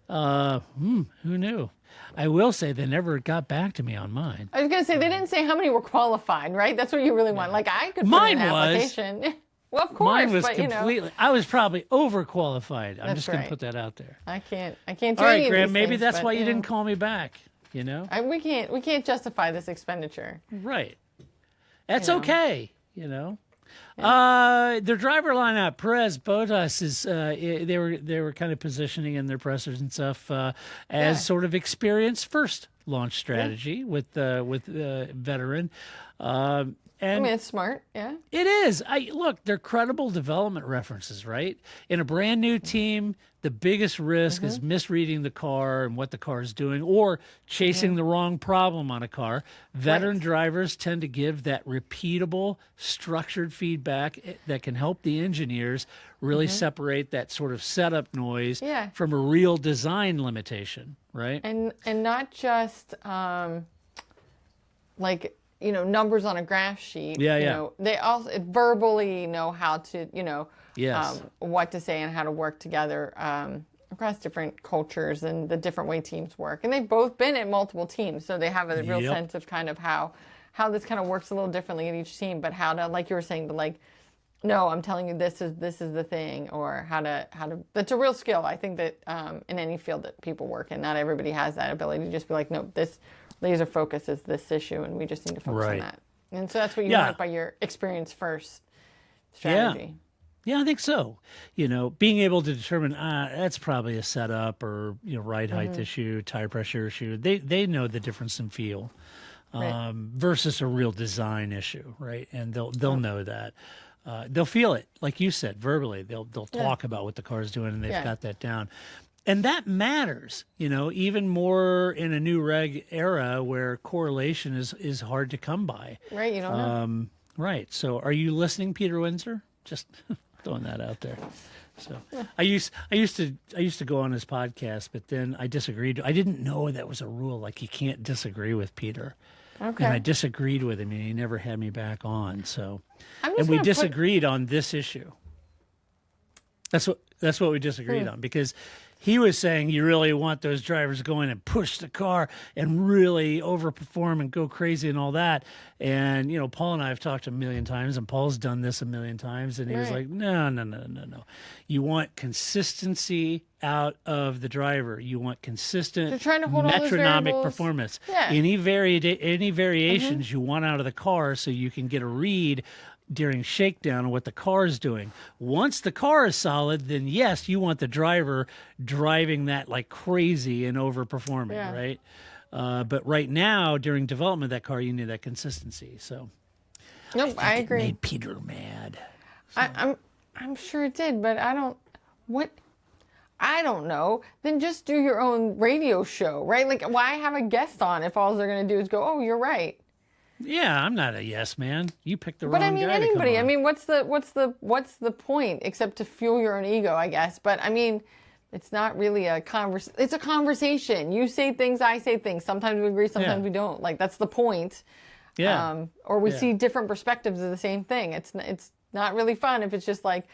Who knew? I will say they never got back to me on mine. I was going to say, they didn't say how many were qualified, right? That's what you really want. Like, I could put Mine in an was. application. Well, of course, Mine was but, completely. I was probably overqualified. I'm just going right. to put that out there. I can't do All any right, of Graham. these Maybe things, that's but, why you didn't call me back. We can't justify this expenditure. Right. That's okay. Their driver lineup, Perez, Bottas is they were kind of positioning in their pressers and stuff as sort of experienced first launch strategy with veteran. And it's smart, yeah. It is. Look, they're credible development references, right? In a brand new team, the biggest risk is misreading the car and what the car is doing, or chasing the wrong problem on a car. Veteran drivers tend to give that repeatable, structured feedback that can help the engineers really separate that sort of setup noise from a real design limitation, right? And not just numbers on a graph sheet. They also verbally know how to, what to say and how to work together across different cultures and the different way teams work. And they've both been at multiple teams, so they have a real sense of kind of how this kind of works a little differently at each team, but how to, like you were saying, no, I'm telling you this is the thing, or how to that's a real skill. I think that in any field that people work in, not everybody has that ability to just be like, no, this laser focus is this issue, and we just need to focus on that. And so that's what you want by your experience first strategy. Yeah, I think so. Being able to determine that's probably a setup or ride height issue, tire pressure issue. They know the difference in feel versus a real design issue, right? And they'll know that. They'll feel it, like you said, verbally. They'll talk about what the car is doing, and they've got that down. And that matters, even more in a new reg era where correlation is hard to come by. Right, you don't know. Right. So are you listening, Peter Windsor? Just throwing that out there. So I used to go on his podcast, but then I disagreed. I didn't know that was a rule. Like, you can't disagree with Peter. Okay. And I disagreed with him, and he never had me back on. So, and we disagreed on this issue. That's what we disagreed on, because he was saying you really want those drivers to go in and push the car and really overperform and go crazy and all that. And, Paul and I have talked a million times, and Paul's done this a million times. And he was like, no. You want consistency out of the driver. You want consistent metronomic performance. Yeah. Any variations you want out of the car so you can get a read during shakedown on what the car is doing. Once the car is solid, then yes, you want the driver driving that like crazy and overperforming, right? But right now, during development of that car, you need that consistency. So, nope, I agree. It made Peter mad. So. I'm sure it did, but I don't know. Then just do your own radio show, right? Like, why have a guest on if all they're going to do is go, "Oh, you're right." Yeah, I'm not a yes man. You picked the wrong guy. But I mean, anybody. I mean, what's the point except to fuel your own ego, I guess. But I mean, it's not really a it's a conversation. You say things, I say things. Sometimes we agree, sometimes we don't. Like, that's the point. Yeah. Or we see different perspectives of the same thing. It's not really fun if it's just like,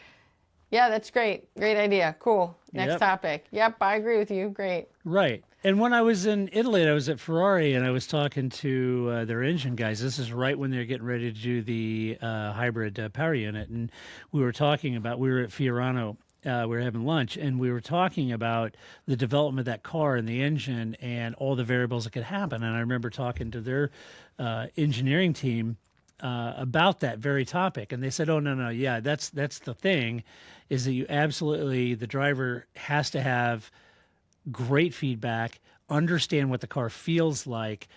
yeah, that's great. Great idea. Cool. Next topic. Yep, I agree with you. Great. Right. And when I was in Italy, I was at Ferrari, and I was talking to their engine guys. This is right when they're getting ready to do the hybrid power unit. And we were at Fiorano, we were having lunch, and we were talking about the development of that car and the engine and all the variables that could happen. And I remember talking to their engineering team about that very topic. And they said, oh, no, yeah, that's the thing, is that the driver has to have great feedback, understand what the car feels like,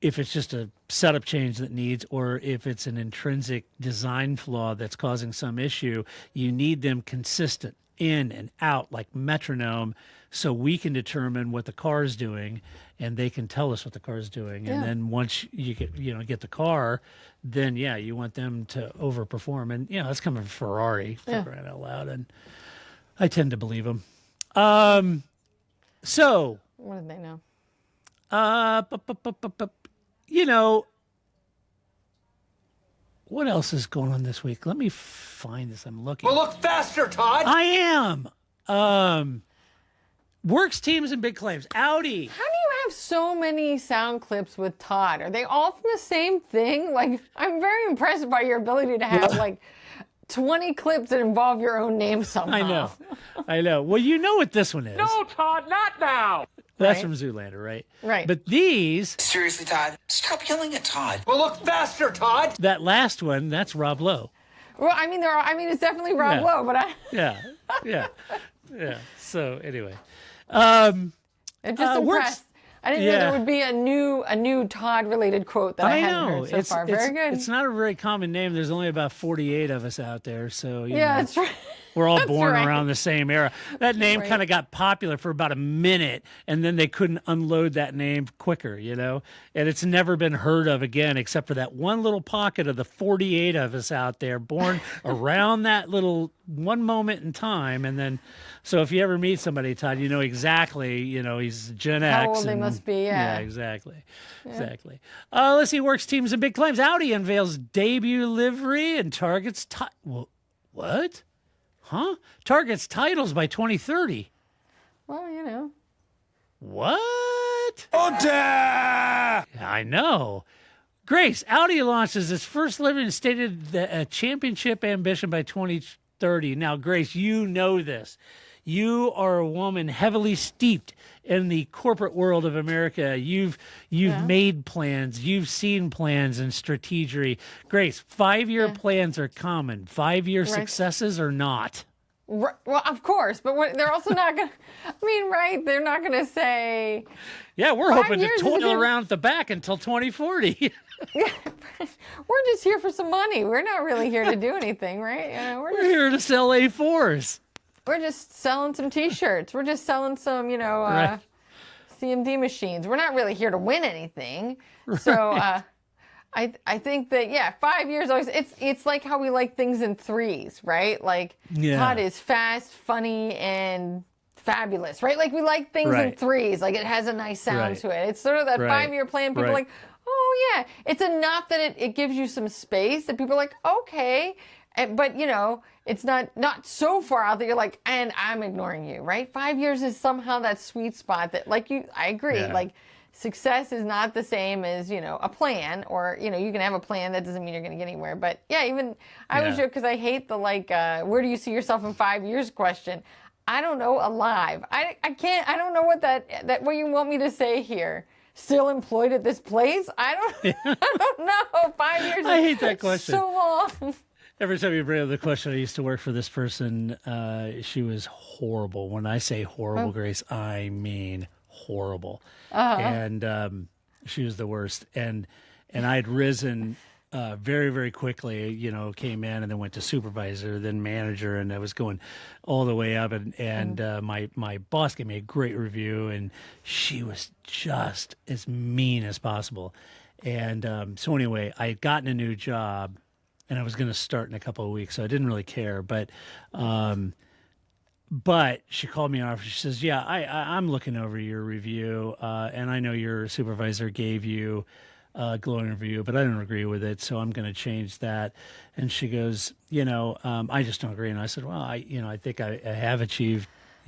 if it's just a setup change that needs, or if it's an intrinsic design flaw that's causing some issue, you need them consistent in and out like metronome, so we can determine what the car is doing, and they can tell us what the car is doing. And then once you get the car, then you want them to overperform. And that's coming from Ferrari, for crying out loud, and I tend to believe them. So What did they know? What else is going on this week? Let me find this. I'm looking. Well, look faster, Todd. I am. Works teams and big claims. Audi. How do you have so many sound clips with Todd? Are they all from the same thing? Like, I'm very impressed by your ability to have like 20 clips that involve your own name somehow. I know. Well, you know what this one is. No, Todd, not now. That's Right. from Zoolander, right? Right. But these, Seriously, Todd, stop yelling at Todd. Well, look faster, Todd. that last one, that's Rob Lowe. Well, I mean, it's definitely Rob Yeah. Lowe, but Yeah. So anyway, I'm just Works- impressed. I didn't know yeah. there would be a new Todd related quote that I hadn't know. heard so far. Very good. It's not a very common name. There's only about 48 of us out there, so you know, that's right. we're all That's born right. around the same era. That name Right. kind of got popular for about a minute, and then they couldn't unload that name quicker, and it's never been heard of again, except for that one little pocket of the 48 of us out there born around that little one moment in time. And then, so if you ever meet somebody, Todd, you know exactly, he's Gen X. How old they must be, yeah. Exactly. Let's see, works teams and big claims. Audi unveils debut livery and targets what? Huh? Targets titles by 2030. Well, What? I know. Grace, Audi launches its first livery and stated a championship ambition by 2030. Now, Grace, you know this. You are a woman heavily steeped in the corporate world of America. You've made plans. You've seen plans and strategy. Grace, 5-year plans are common. 5-year successes are not. Well, of course, but they're also not going to, right? They're not going to say, Yeah, we're 5 hoping to years is toil gonna- around at the back until 2040. we're just here for some money. We're not really here to do anything, right? We're here to sell A4s. We're just selling some T-shirts. We're just selling some, Right. CMD machines. We're not really here to win anything. So I think that 5 years always it's like how we like things in threes, right? Like Todd is fast, funny, and fabulous, right? Like we like things in threes. Like it has a nice sound to it. It's sort of that 5-year plan. People are like, oh yeah, it's enough that it gives you some space that people are like, okay. But it's not so far out that you're like, and I'm ignoring you, right? 5 years is somehow that sweet spot that, I agree. Yeah. Like, success is not the same as a plan, or you can have a plan that doesn't mean you're going to get anywhere. But I always joke because I hate the where do you see yourself in 5 years question. I don't know, alive. I can't. I don't know what what you want me to say here. Still employed at this place? I don't know. 5 years. I hate that question. So long. Every time you bring up the question, I used to work for this person. She was horrible. When I say horrible, Grace, I mean horrible. And she was the worst. And I had risen very, very quickly, came in and then went to supervisor, then manager, and I was going all the way up. And my boss gave me a great review, and she was just as mean as possible. And so anyway, I had gotten a new job, and I was going to start in a couple of weeks, so I didn't really care. But she called me off. She says, "Yeah, I'm looking over your review, and I know your supervisor gave you a glowing review, but I don't agree with it, so I'm going to change that." And she goes, "I just don't agree." And I said, "Well, I think I have achieved,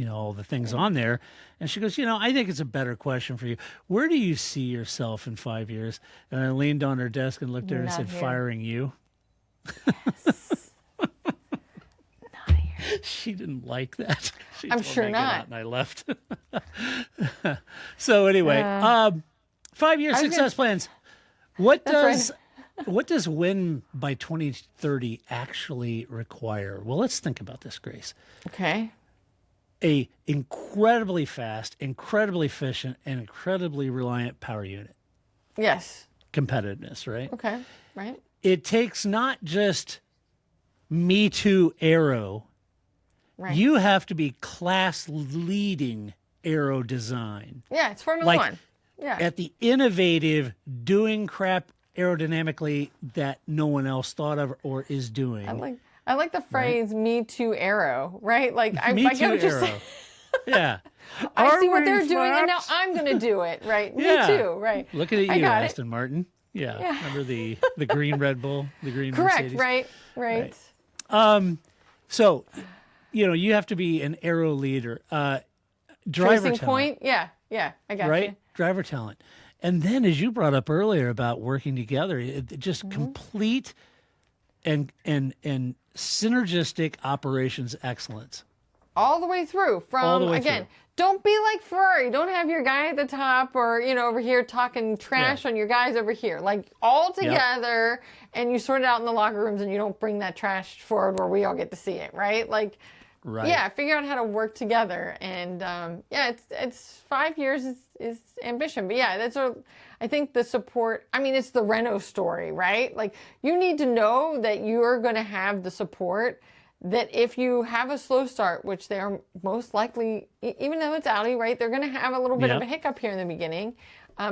all the things on there." And she goes, "I think it's a better question for you. Where do you see yourself in 5 years?" And I leaned on her desk and looked at her and Not said, here. "Firing you." Yes. Not here. She didn't like that. She I'm told sure me to get not. out, and I left. So anyway, 5-year was success plans. What That's does win by 2030 actually require? Well, let's think about this, Grace. Okay. A incredibly fast, incredibly efficient, and incredibly reliant power unit. Yes. competitiveness, right? Okay. Right. It takes not just Me Too Aero. Right. You have to be class leading aero design. Yeah, it's Formula Like, One. Yeah. At the innovative, doing crap aerodynamically that no one else thought of or is doing. I like the phrase "Me Too Aero," right? Like I Me get Too what you're Aero. saying. Yeah. I see what Are they're we doing, and now flaps? I'm going to do it. Right? Yeah. Me too. Right? Looking at I you, got it. Aston Martin. Yeah. Yeah. Remember the green Red Bull, the green Correct. Mercedes? Right. So, you have to be an aero leader. Driver Tracing talent, point. Yeah. I got right? you. Driver talent. And then, as you brought up earlier about working together, it just Mm-hmm. complete and synergistic operations excellence. All the way through. All the way again, through. don't be like Ferrari. Don't have your guy at the top or over here talking trash on your guys over here. Like all together, and you sort it out in the locker rooms, and you don't bring that trash forward where we all get to see it, right? Like. Right. Yeah, figure out how to work together, and it's 5 years is ambition, but yeah, I think the support. I mean, it's the Renault story, right? Like you need to know that you're going to have the support. That if you have a slow start, which they are most likely, even though it's Audi, right? They're going to have a little bit of a hiccup here in the beginning.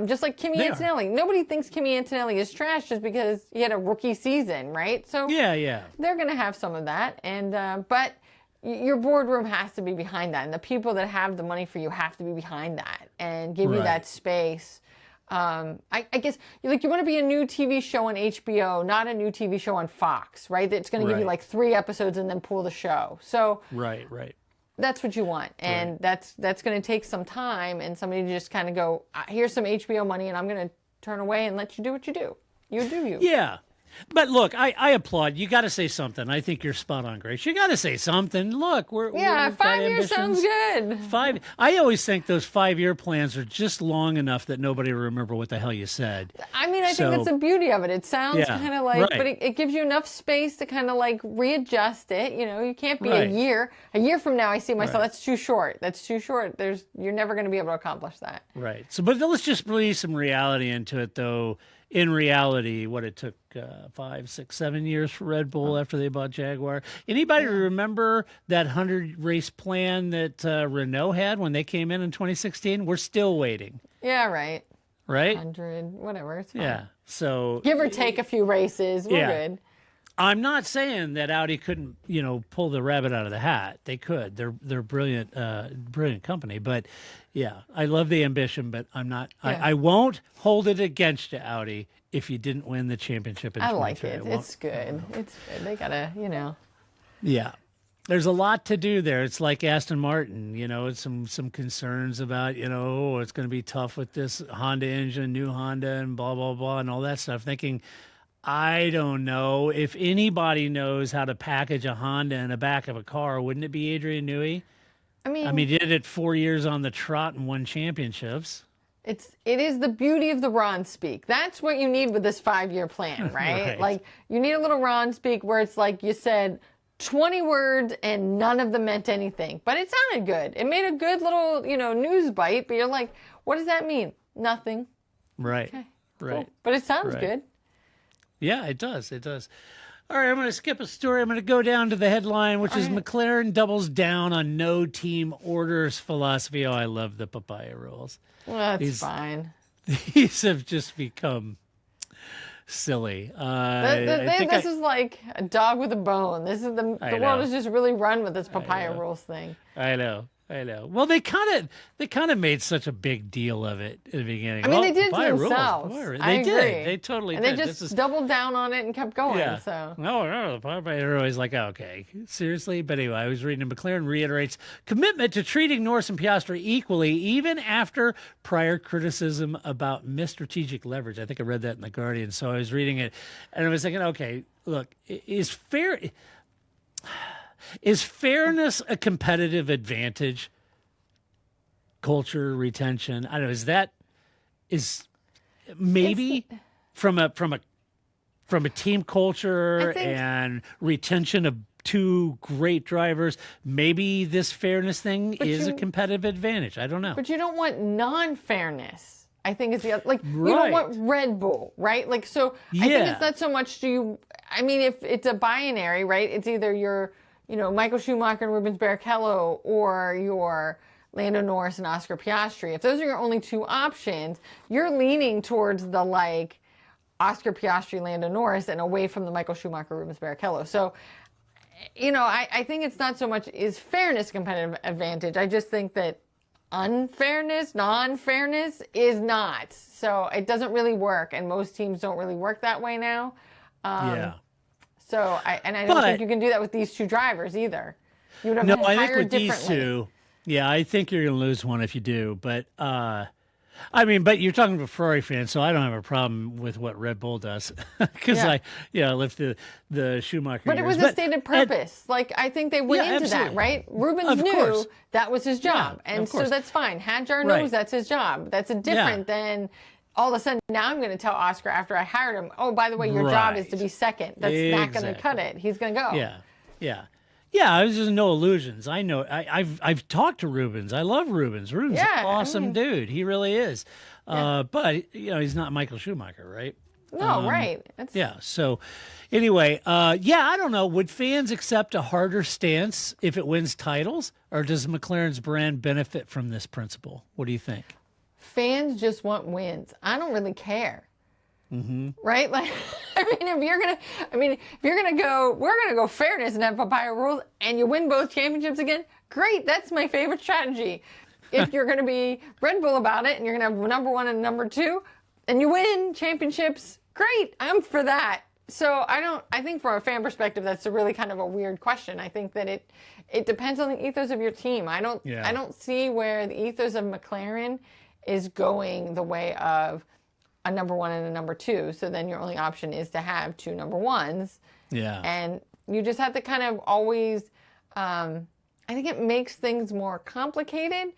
Just like Kimi Antonelli. Nobody thinks Kimi Antonelli is trash just because he had a rookie season, right? So Yeah. they're going to have some of that, and but. Your boardroom has to be behind that, and the people that have the money for you have to be behind that and give you that space. I guess you want to be a new TV show on HBO, not a new TV show on Fox, right? That's going to give you like 3 episodes and then pull the show. So Right. that's what you want, and that's going to take some time and somebody to just kind of go, here's some HBO money, and I'm going to turn away and let you do what you do. You do you. Yeah. But look, I applaud. You got to say something. I think you're spot on, Grace. You got to say something. Look, we've got 5 years sounds ambitions. good. 5. I always think those 5-year plans are just long enough that nobody will remember what the hell you said. I mean, I think that's the beauty of it. It sounds kind of like, but it gives you enough space to kind of like readjust it. You can't be a year. A year from now, I see myself. That's too short. That's too short. You're never going to be able to accomplish that. Right. So, but let's just breathe some reality into it, though. In reality, what it took 5, 6, 7 years for Red Bull after they bought Jaguar. Anybody remember that 100-race plan that Renault had when they came in 2016? We're still waiting. Yeah, right. Right? 100, whatever. It's fine. Yeah. So give or take a few races, we're good. I'm not saying that Audi couldn't, pull the rabbit out of the hat. They could. They're brilliant, brilliant company. But yeah, I love the ambition. But I'm not. Yeah. I won't hold it against you, Audi, if you didn't win the championship in I like 23. it. It's good. It's good. They gotta, Yeah. There's a lot to do there. It's like Aston Martin, it's some concerns about, it's going to be tough with this Honda engine, new Honda, and blah blah blah, and all that stuff. Thinking, I don't know if anybody knows how to package a Honda in the back of a car. Wouldn't it be Adrian Newey? I mean, he did it 4 years on the trot and won championships. It is the beauty of the Ron speak. That's what you need with this 5-year plan, right? Right. Like you need a little Ron speak where it's like you said 20 words and none of them meant anything, but it sounded good. It made a good little, news bite, but you're like, what does that mean? Nothing. Right. Okay. Right. Cool. But it sounds good. Yeah, it does. It does. All right, I'm going to skip a story. I'm going to go down to the headline, which is McLaren doubles down on no team orders philosophy. Oh, I love the papaya rules. Well, that's fine. These have just become silly. This is like a dog with a bone. This is the world is just really run with this papaya rules thing. I know. Well, they kind of made such a big deal of it in the beginning. I mean, they did it to themselves. They did. They totally did. And they just doubled down on it and kept going. Yeah. So. No, the Popeye are always like, okay, seriously? But anyway, I was reading McLaren reiterates commitment to treating Norris and Piastri equally, even after prior criticism about misstrategic leverage. I think I read that in The Guardian. So I was reading it, and I was thinking, okay, look, is fairness a competitive advantage? Culture, retention. I don't know. Is maybe from a team culture and retention of 2 great drivers, maybe this fairness thing is a competitive advantage. I don't know. But you don't want non-fairness. I think it's the like you Right. don't want Red Bull, right? Like so I think Yeah. it's not so much I mean if it's a binary, right? It's either your Michael Schumacher and Rubens Barrichello or your Lando Norris and Oscar Piastri. If those are your only two options, you're leaning towards the like Oscar Piastri, Lando Norris, and away from the Michael Schumacher, Rubens Barrichello. So, I think it's not so much is fairness competitive advantage. I just think that unfairness, non-fairness is not. So it doesn't really work, and most teams don't really work that way now. Yeah. So I don't think you can do that with these two drivers either. You would have No, to I think hire with these differently. two, yeah, I think you're going to lose one if you do. But but you're talking to a Ferrari fan, so I don't have a problem with what Red Bull does because I lived the Schumacher. But it years. was a stated purpose. Like I think they went into absolutely. that, right? Rubens Of knew course. that was his job, Yeah, and of so course. that's fine. Hadjar Right. knows that's his job. That's different than all of a sudden now I'm going to tell Oscar after I hired him. Oh, by the way, your job is to be second. That's not going to Exactly. cut it. He's going to go. Yeah. I was just no illusions. I know. I've talked to Rubens. I love Rubens. Rubens is Yeah, an awesome dude. He really is. But he's not Michael Schumacher, right? No, right. That's, Yeah. So, anyway, I don't know. Would fans accept a harder stance if it wins titles, or does McLaren's brand benefit from this principle? What do you think? Fans just want wins. I don't really care. Right? Like, if you're gonna go, we're gonna go fairness and have papaya rules, and you win both championships again. Great, that's my favorite strategy. If you're gonna be Red Bull about it, and you're gonna have number one and number two, and you win championships, great. I'm for that. So I think from a fan perspective, that's a really kind of a weird question. I think that it depends on the ethos of your team. I don't see where the ethos of McLaren is going the way of a number one and a number two. So then your only option is to have two number ones. Yeah. And you just have to kind of always, I think it makes things more complicated.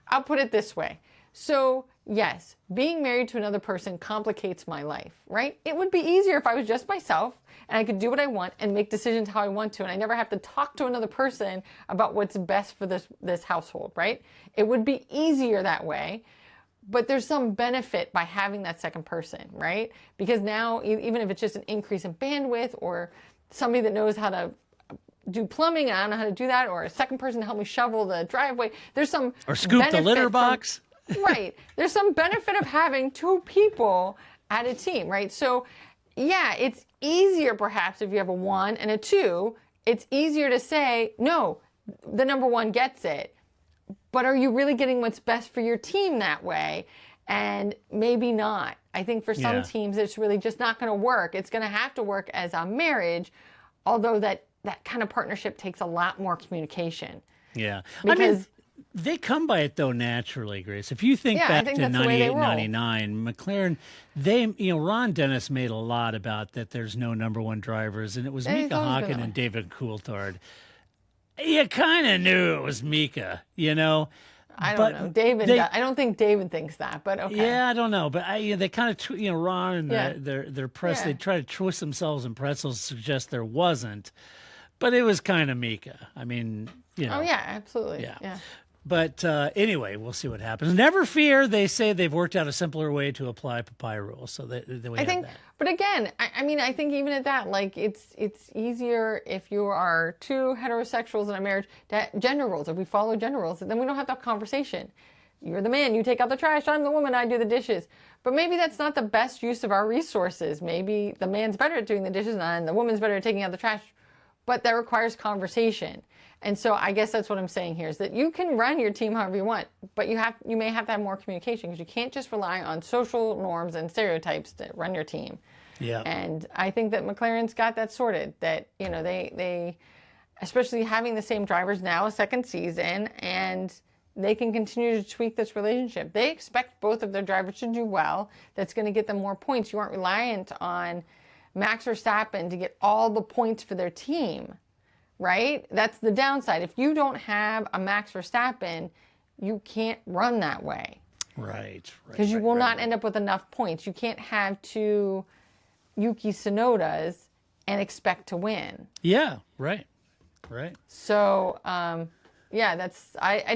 I'll put it this way. So yes, being married to another person complicates my life, right? It would be easier if I was just myself and I could do what I want and make decisions how I want to, and I never have to talk to another person about what's best for this household, right? It would be easier that way. But there's some benefit by having that second person, right? Because now, even if it's just an increase in bandwidth or somebody that knows how to do plumbing and I don't know how to do that, or a second person to help me shovel the driveway, there's some Or scoop the litter benefit box. Right. There's some benefit of having two people at a team, right? So, yeah, it's easier perhaps if you have a one and a two. It's easier to say, no, the number one gets it. But are you really getting what's best for your team that way? And maybe not. I think for some teams, it's really just not going to work. It's going to have to work as a marriage, although that kind of partnership takes a lot more communication. Yeah. Because they come by it, though, naturally, Grace. If you think I back think to that's the way they 98, roll. 99, McLaren, Ron Dennis made a lot about that there's no number one drivers, and it was Yeah, he's Mika always been Hakkinen that and David Coulthard. You kind of knew it was Mika, I don't But know. David, I don't think David thinks that, but okay. Yeah, I don't know, but they kind of, Ron and their press, Yeah. they try to twist themselves in pretzels to suggest there wasn't, but it was kind of Mika. I mean, Oh, yeah, absolutely. Yeah. Yeah. But anyway, we'll see what happens. Never fear. They say they've worked out a simpler way to apply papaya rules, so that we I have think, that. but again, I think even at that, like it's easier if you are two heterosexuals in a marriage to gender roles. If we follow gender roles, then we don't have to have a conversation. You're the man, you take out the trash. I'm the woman, I do the dishes. But maybe that's not the best use of our resources. Maybe the man's better at doing the dishes and the woman's better at taking out the trash. But that requires conversation. And so I guess that's what I'm saying here is that you can run your team however you want, but you may have to have more communication because you can't just rely on social norms and stereotypes to run your team. Yeah. And I think that McLaren's got that sorted, that, they especially having the same drivers now a second season, and they can continue to tweak this relationship. They expect both of their drivers to do well. That's going to get them more points. You aren't reliant on Max Verstappen to get all the points for their team. Right? That's the downside. If you don't have a Max Verstappen, you can't run that way. Right. Because you will not end up with enough points. You can't have two Yuki Tsunodas and expect to win. Yeah. Right. So, I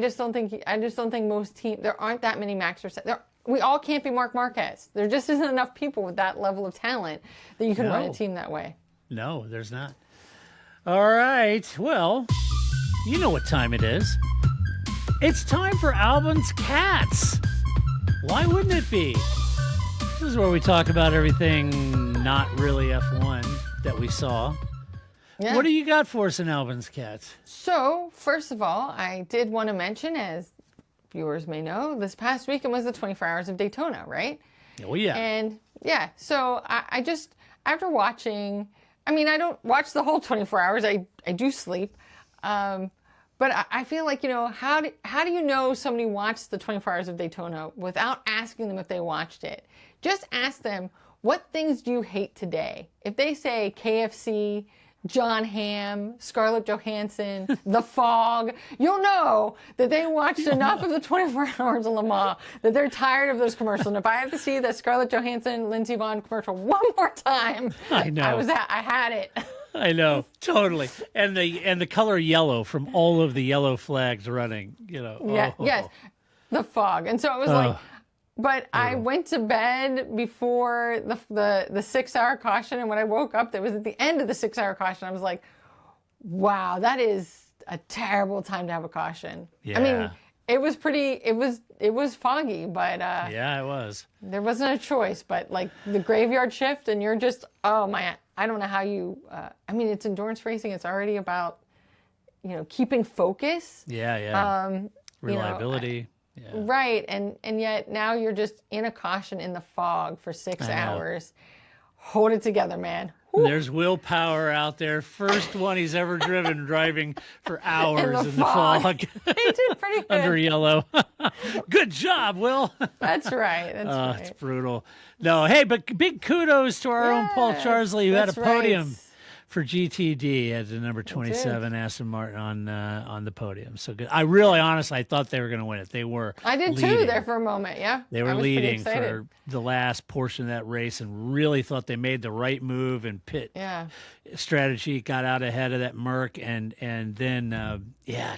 just don't think most teams. There aren't that many Max Verstappen. we all can't be Marc Marquez. There just isn't enough people with that level of talent that you can run a team that way. No, there's not. All right. Well, you know what time it is. It's time for Alvin's Cats. Why wouldn't it be? This is where we talk about everything not really F1 that we saw. Yeah. What do you got for us in Alvin's Cats? So, first of all, I did want to mention, as viewers may know, this past weekend was the 24 Hours of Daytona, right? Oh, yeah. And, yeah, so I just, after watching, I mean, I don't watch the whole 24 hours. I do sleep. But I feel like, how do you know somebody watched the 24 Hours of Daytona without asking them if they watched it? Just ask them, what things do you hate today? If they say KFC, John Hamm, Scarlett Johansson, The Fog, you'll know that they watched enough of the 24 Hours of Le Mans, that they're tired of those commercials. And if I have to see that Scarlett Johansson, Lindsey Vonn commercial one more time, I know. I had it. I know, totally. And the color yellow from all of the yellow flags running, Yeah, yes, The Fog. And so it was like, but I went to bed before the 6-hour caution, and when I woke up, that was at the end of the 6-hour caution. I was like, wow, that is a terrible time to have a caution. Yeah. I mean, it was pretty, it was foggy, but yeah, it was. There wasn't a choice, but like the graveyard shift, and you're just, oh my, I don't know how you, I mean, it's endurance racing. It's already about, keeping focus. Yeah. Reliability. Yeah. Right, and yet now you're just in a caution in the fog for 6 hours. Hold it together, man. There's willpower out there. First one he's ever driven driving for hours in the fog. He did pretty good. Under yellow. Good job, Will. That's right. That's right. It's brutal. No, hey, but big kudos to our own Paul Charsley, who had a podium. Right. For GTD at the number 27 Aston Martin on the podium. So good. I really, honestly, I thought they were going to win it. They were. I did leading. Too there for a moment. Yeah. They were leading for the last portion of that race, and really thought they made the right move and pit strategy. Got out ahead of that Merc, and then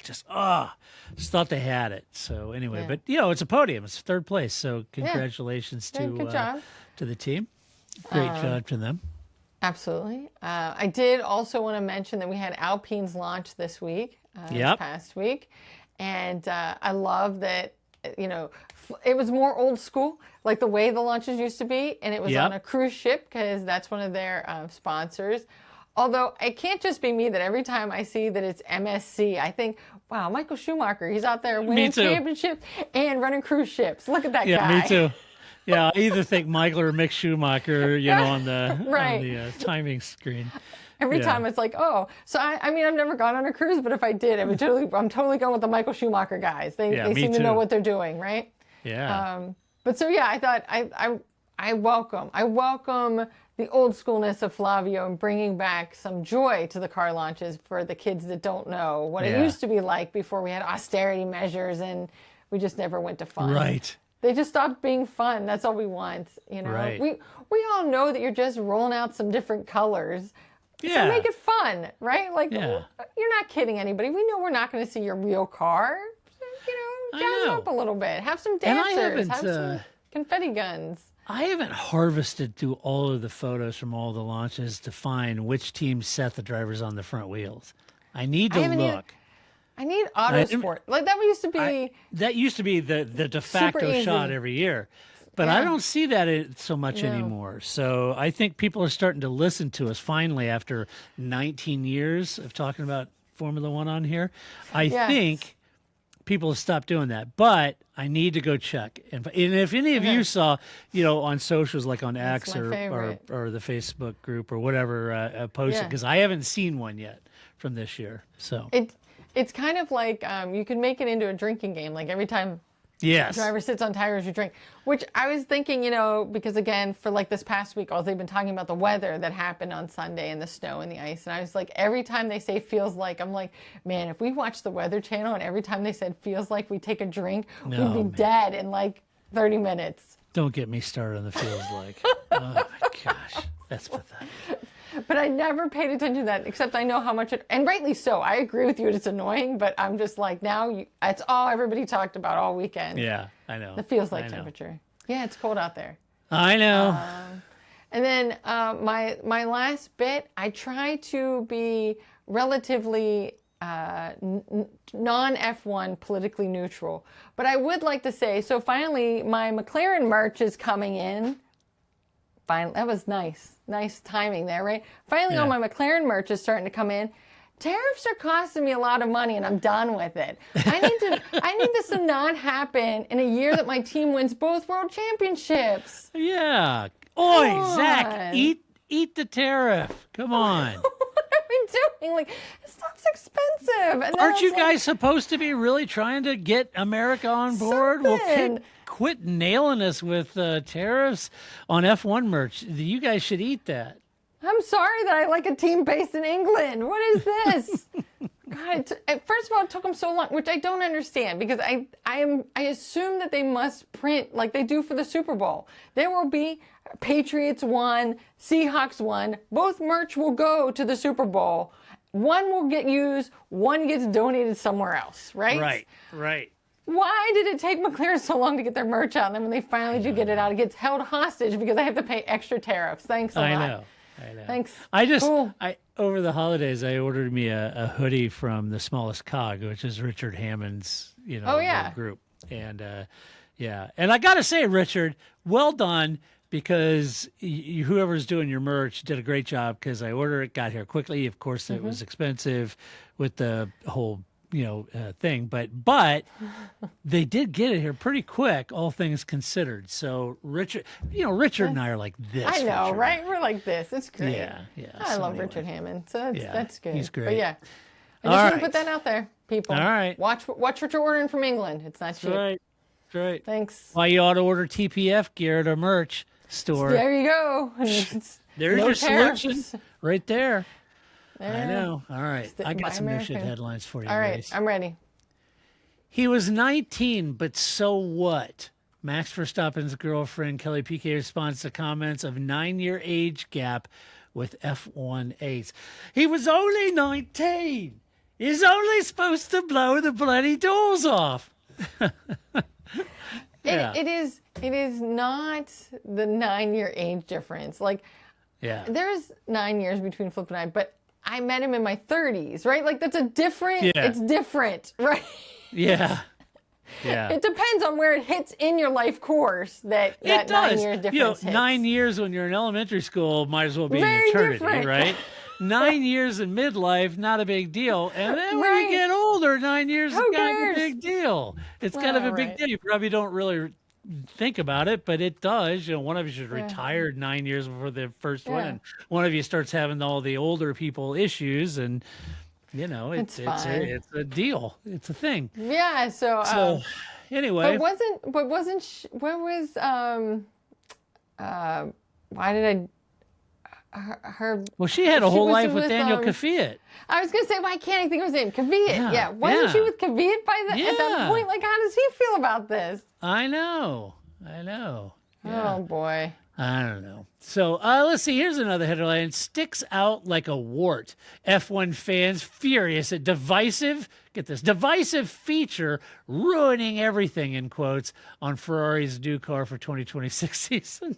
just thought they had it. So anyway, but it's a podium. It's third place. So congratulations good job. To the team. Great job to them. Absolutely. I did also want to mention that we had Alpine's launch this week, this past week. And I love that, it was more old school, like the way the launches used to be. And it was on a cruise ship because that's one of their sponsors. Although it can't just be me that every time I see that it's MSC, I think, wow, Michael Schumacher, he's out there winning championships and running cruise ships. Look at that guy. Yeah, me too. Yeah, I either think Michael or Mick Schumacher, on the timing screen. Every time it's like, oh, so I mean, I've never gone on a cruise, but if I did, I'm totally going with the Michael Schumacher guys. They seem to know what they're doing, right? Yeah. But so I thought I welcome the old schoolness of Flavio and bringing back some joy to the car launches for the kids that don't know what it used to be like before we had austerity measures and we just never went to fun. Right. They just stopped being fun. That's all we want, Right. We all know that you're just rolling out some different colors. Yeah. So make it fun, right? Like, you're not kidding anybody. We know we're not going to see your real car. Jazz it up a little bit. Have some dancers. Have some confetti guns. I haven't harvested through all of the photos from all the launches to find which team set the drivers on the front wheels. I need to look. I need Autosport. Like that used to be. That used to be the de facto shot every year, but I don't see that so much anymore. So I think people are starting to listen to us finally after 19 years of talking about Formula One on here. I think people have stopped doing that, but I need to go check. And if any of you saw, on socials like on X or the Facebook group or whatever, posted because I haven't seen one yet from this year. So It's kind of like you can make it into a drinking game. Like every time the driver sits on tires, you drink. Which I was thinking, because again, for like this past week, they've been talking about the weather that happened on Sunday and the snow and the ice. And I was like, every time they say feels like, I'm like, man, if we watched the Weather Channel and every time they said feels like we take a drink, we'd be dead in like 30 minutes. Don't get me started on the feels like. Oh my gosh, that's pathetic. But I never paid attention to that, except I know how much and rightly so. I agree with you, it's annoying, but I'm just like, now, it's all everybody talked about all weekend. Yeah, I know. It feels like temperature. Yeah, it's cold out there. I know. And then my last bit, I try to be relatively non-F1 politically neutral. But I would like to say, so finally my McLaren merch is coming in. Finally, that was nice. Nice timing there, right? Finally all my McLaren merch is starting to come in. Tariffs are costing me a lot of money, and I'm done with it. I need this to not happen in a year that my team wins both world championships. Yeah. Oi, Come Zach, on. eat the tariff. Come on. What are we doing? Like, this stuff's expensive. And then Aren't you it's like, guys supposed to be really trying to get America on board? Something. Well, quit nailing us with tariffs on F1 merch. You guys should eat that. I'm sorry that I like a team based in England. What is this? God, first of all, it took them so long, which I don't understand, because I assume that they must print like they do for the Super Bowl. There will be Patriots 1, Seahawks 1. Both merch will go to the Super Bowl. One will get used, one gets donated somewhere else, right? Right. Why did it take McLaren so long to get their merch out? And then when they finally do get it out, it gets held hostage because they have to pay extra tariffs. Thanks a lot. I know. Thanks. Cool. Over the holidays, I ordered me a hoodie from the Smallest Cog, which is Richard Hammond's, little group. And and I got to say, Richard, well done, because whoever's doing your merch did a great job, because I ordered it, got here quickly. Of course, it was expensive with the whole thing, but they did get it here pretty quick, all things considered. So Richard and I are like this. I know, Richard. right? We're like this. It's great. Yeah. I love Richard Hammond, so that's good. He's great. But yeah, I All just want right. to put that out there, people. All right. Watch what you're ordering from England. It's not cheap. That's right. Thanks. Why you ought to order TPF gear at a merch store. There you go. There's no your tariffs. solution right there. There. I know. All right. I got some new shit American. headlines for you, All right, Grace. I'm ready. He was 19, but so what? Max Verstappen's girlfriend, Kelly Piquet, responds to comments of 9-year age gap with F1 He was only 19. He's only supposed to blow the bloody doors off. Yeah. It is not the 9-year age difference. Like, there's 9 years between Flip and I, but I met him in my 30s, right? Like, that's it's different, right? Yeah. It depends on where it hits in your life course that It 9 does. year difference hits. 9 years when you're in elementary school might as well be Very an eternity, different. right? 9 years in midlife, not a big deal. And then when Right. you get older, 9 years is Who kind of a cares? big deal. It's kind of a big right. deal. You probably don't really think about it, but it does. One of you should retire 9 years before the first one, and one of you starts having all the older people issues, and it's a deal. It's a thing. Yeah, so anyway, but wasn't why did her well, she had a whole was life with with, Daniel Kvyat. I was gonna say, why can't I think of his name? Kvyat. Yeah. Wasn't she with Kvyat by at that Yeah. point? Like, how does he feel about this? I know. Yeah. Oh boy. I don't know. So let's see. Here's another headline. Sticks out like a wart. F1 fans furious at divisive feature ruining everything, in quotes, on Ferrari's new car for 2026 season.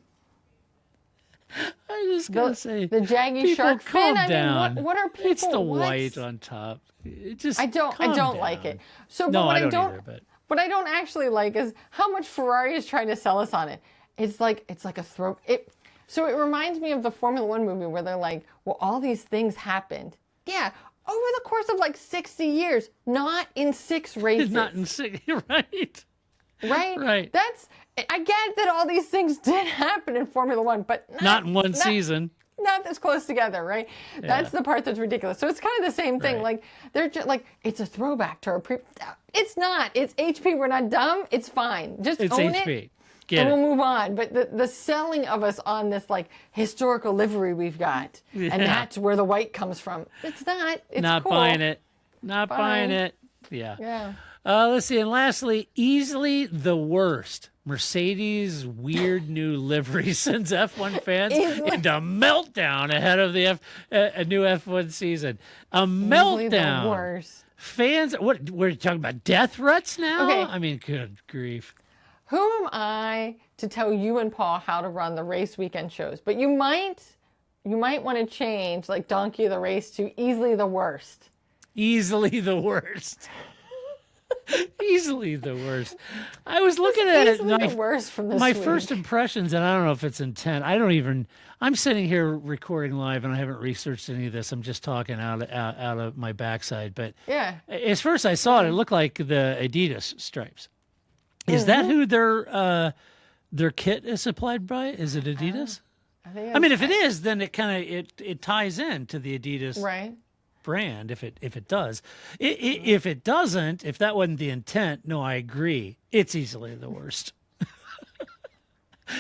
I just gotta say, the jaggy people, shark calm fin. I down. mean, what are people? It's the what? white on top. It just I don't calm like down. it. So, but No, what I don't don't either, but what I don't actually like is how much Ferrari is trying to sell us on it. It's like a throw. So it reminds me of the Formula One movie where they're like, well, all these things happened. Yeah, over the course of like 60 years, not in 6 races. not in 6, right? Right. I get that all these things did happen in Formula One, but Not in one season. Not this close together, right? That's the part that's ridiculous. So it's kind of the same thing. Right. Like, they're just like, it's a throwback to our It's not. It's HP. We're not dumb. It's fine. Just It's own HP. it. Get and it. we'll move on. But the selling of us on this like historical livery we've got, and that's where the white comes from. It's not. It's Not cool. buying it. Not buying Fine. it. Yeah. Yeah. Let's see. And lastly, easily the worst. Mercedes' weird new livery sends F1 fans into meltdown ahead of the a new F1 season. A Easily the meltdown. worst. Fans, what we're talking about? Death threats now? Okay. I mean, good grief. Who am I to tell you and Paul how to run the race weekend shows? But you might want to change like Donkey of the Race to easily the worst. Easily the worst. Easily the worst. I was looking at it. The worst from this my week. first impressions, and I don't know if it's intent. I'm sitting here recording live, and I haven't researched any of this. I'm just talking out of my backside. But yeah, as first I saw it looked like the Adidas stripes. Is that who their kit is supplied by? Is it Adidas? I mean, if it is, then it kind of it ties in to the Adidas brand. If it does, if it doesn't, if that wasn't the intent, no, I agree. It's easily the worst.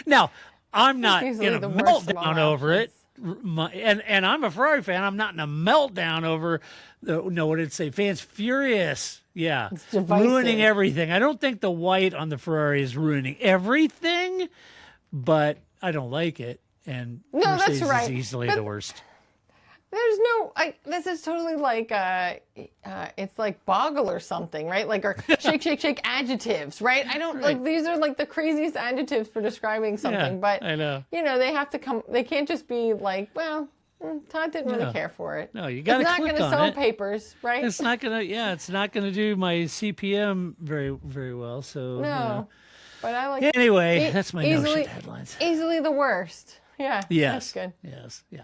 Now, I'm not in a meltdown over it. And I'm a Ferrari fan. I'm not in a meltdown over what did it say? Fans furious. Yeah. Ruining everything. I don't think the white on the Ferrari is ruining everything, but I don't like it. And Mercedes is easily the worst. There's no, this is totally like, it's like boggle or something, right? Like, or shake adjectives, right? I don't, like, these are like the craziest adjectives for describing something, but, I know. They have to come, they can't just be like, well, Todd didn't really care for it. No, you got to click on it. It's not going to sell papers, right? It's not going to, it's not going to do my CPM very, very well, so. No, but I like Anyway, that's my notion headlines. Easily the worst. Yeah. Yes. That's good. Yes. Yeah.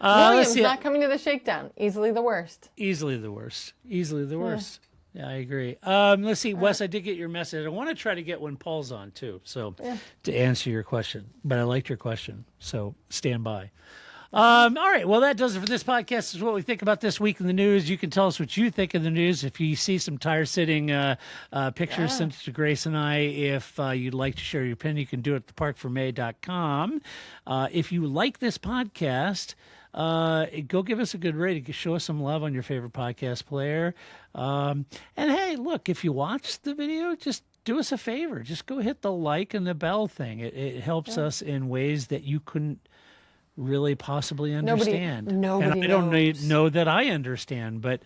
Williams not coming to the Shakedown. Easily the worst. Easily the worst. Easily the worst. Yeah, I agree. Let's see, Wes, I did get your message. I want to try to get when Paul's on too, so to answer your question. But I liked your question, so stand by. All right. Well, that does it for this podcast. This is what we think about this week in the news. You can tell us what you think of the news. If you see some tire sitting pictures, send it to Grace and I. If you'd like to share your opinion, you can do it at theparkformay.com. If you like this podcast, go give us a good rating. Show us some love on your favorite podcast player. And hey, look, if you watch the video, just do us a favor. Just go hit the like and the bell thing. It helps us in ways that you couldn't really possibly understand. Nobody and I don't know that I understand, but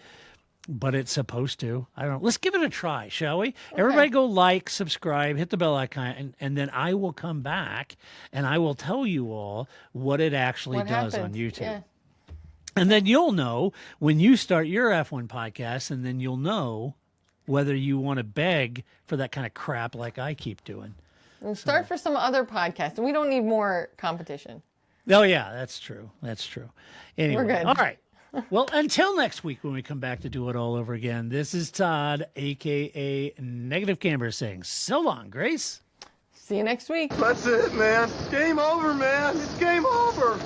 it's supposed to. I don't know. Let's give it a try, shall we? Okay. Everybody go like, subscribe, hit the bell icon, and then I will come back and I will tell you all what it actually does on YouTube. Yeah. And then you'll know when you start your F1 podcast, and then you'll know whether you want to beg for that kind of crap like I keep doing. We'll start for some other podcasts. We don't need more competition. Oh, yeah, that's true. That's true. Anyway, we're good. All right. Well, until next week when we come back to do it all over again, this is Todd, a.k.a. Negative Camber, saying so long, Grace. See you next week. That's it, man. Game over, man. It's game over.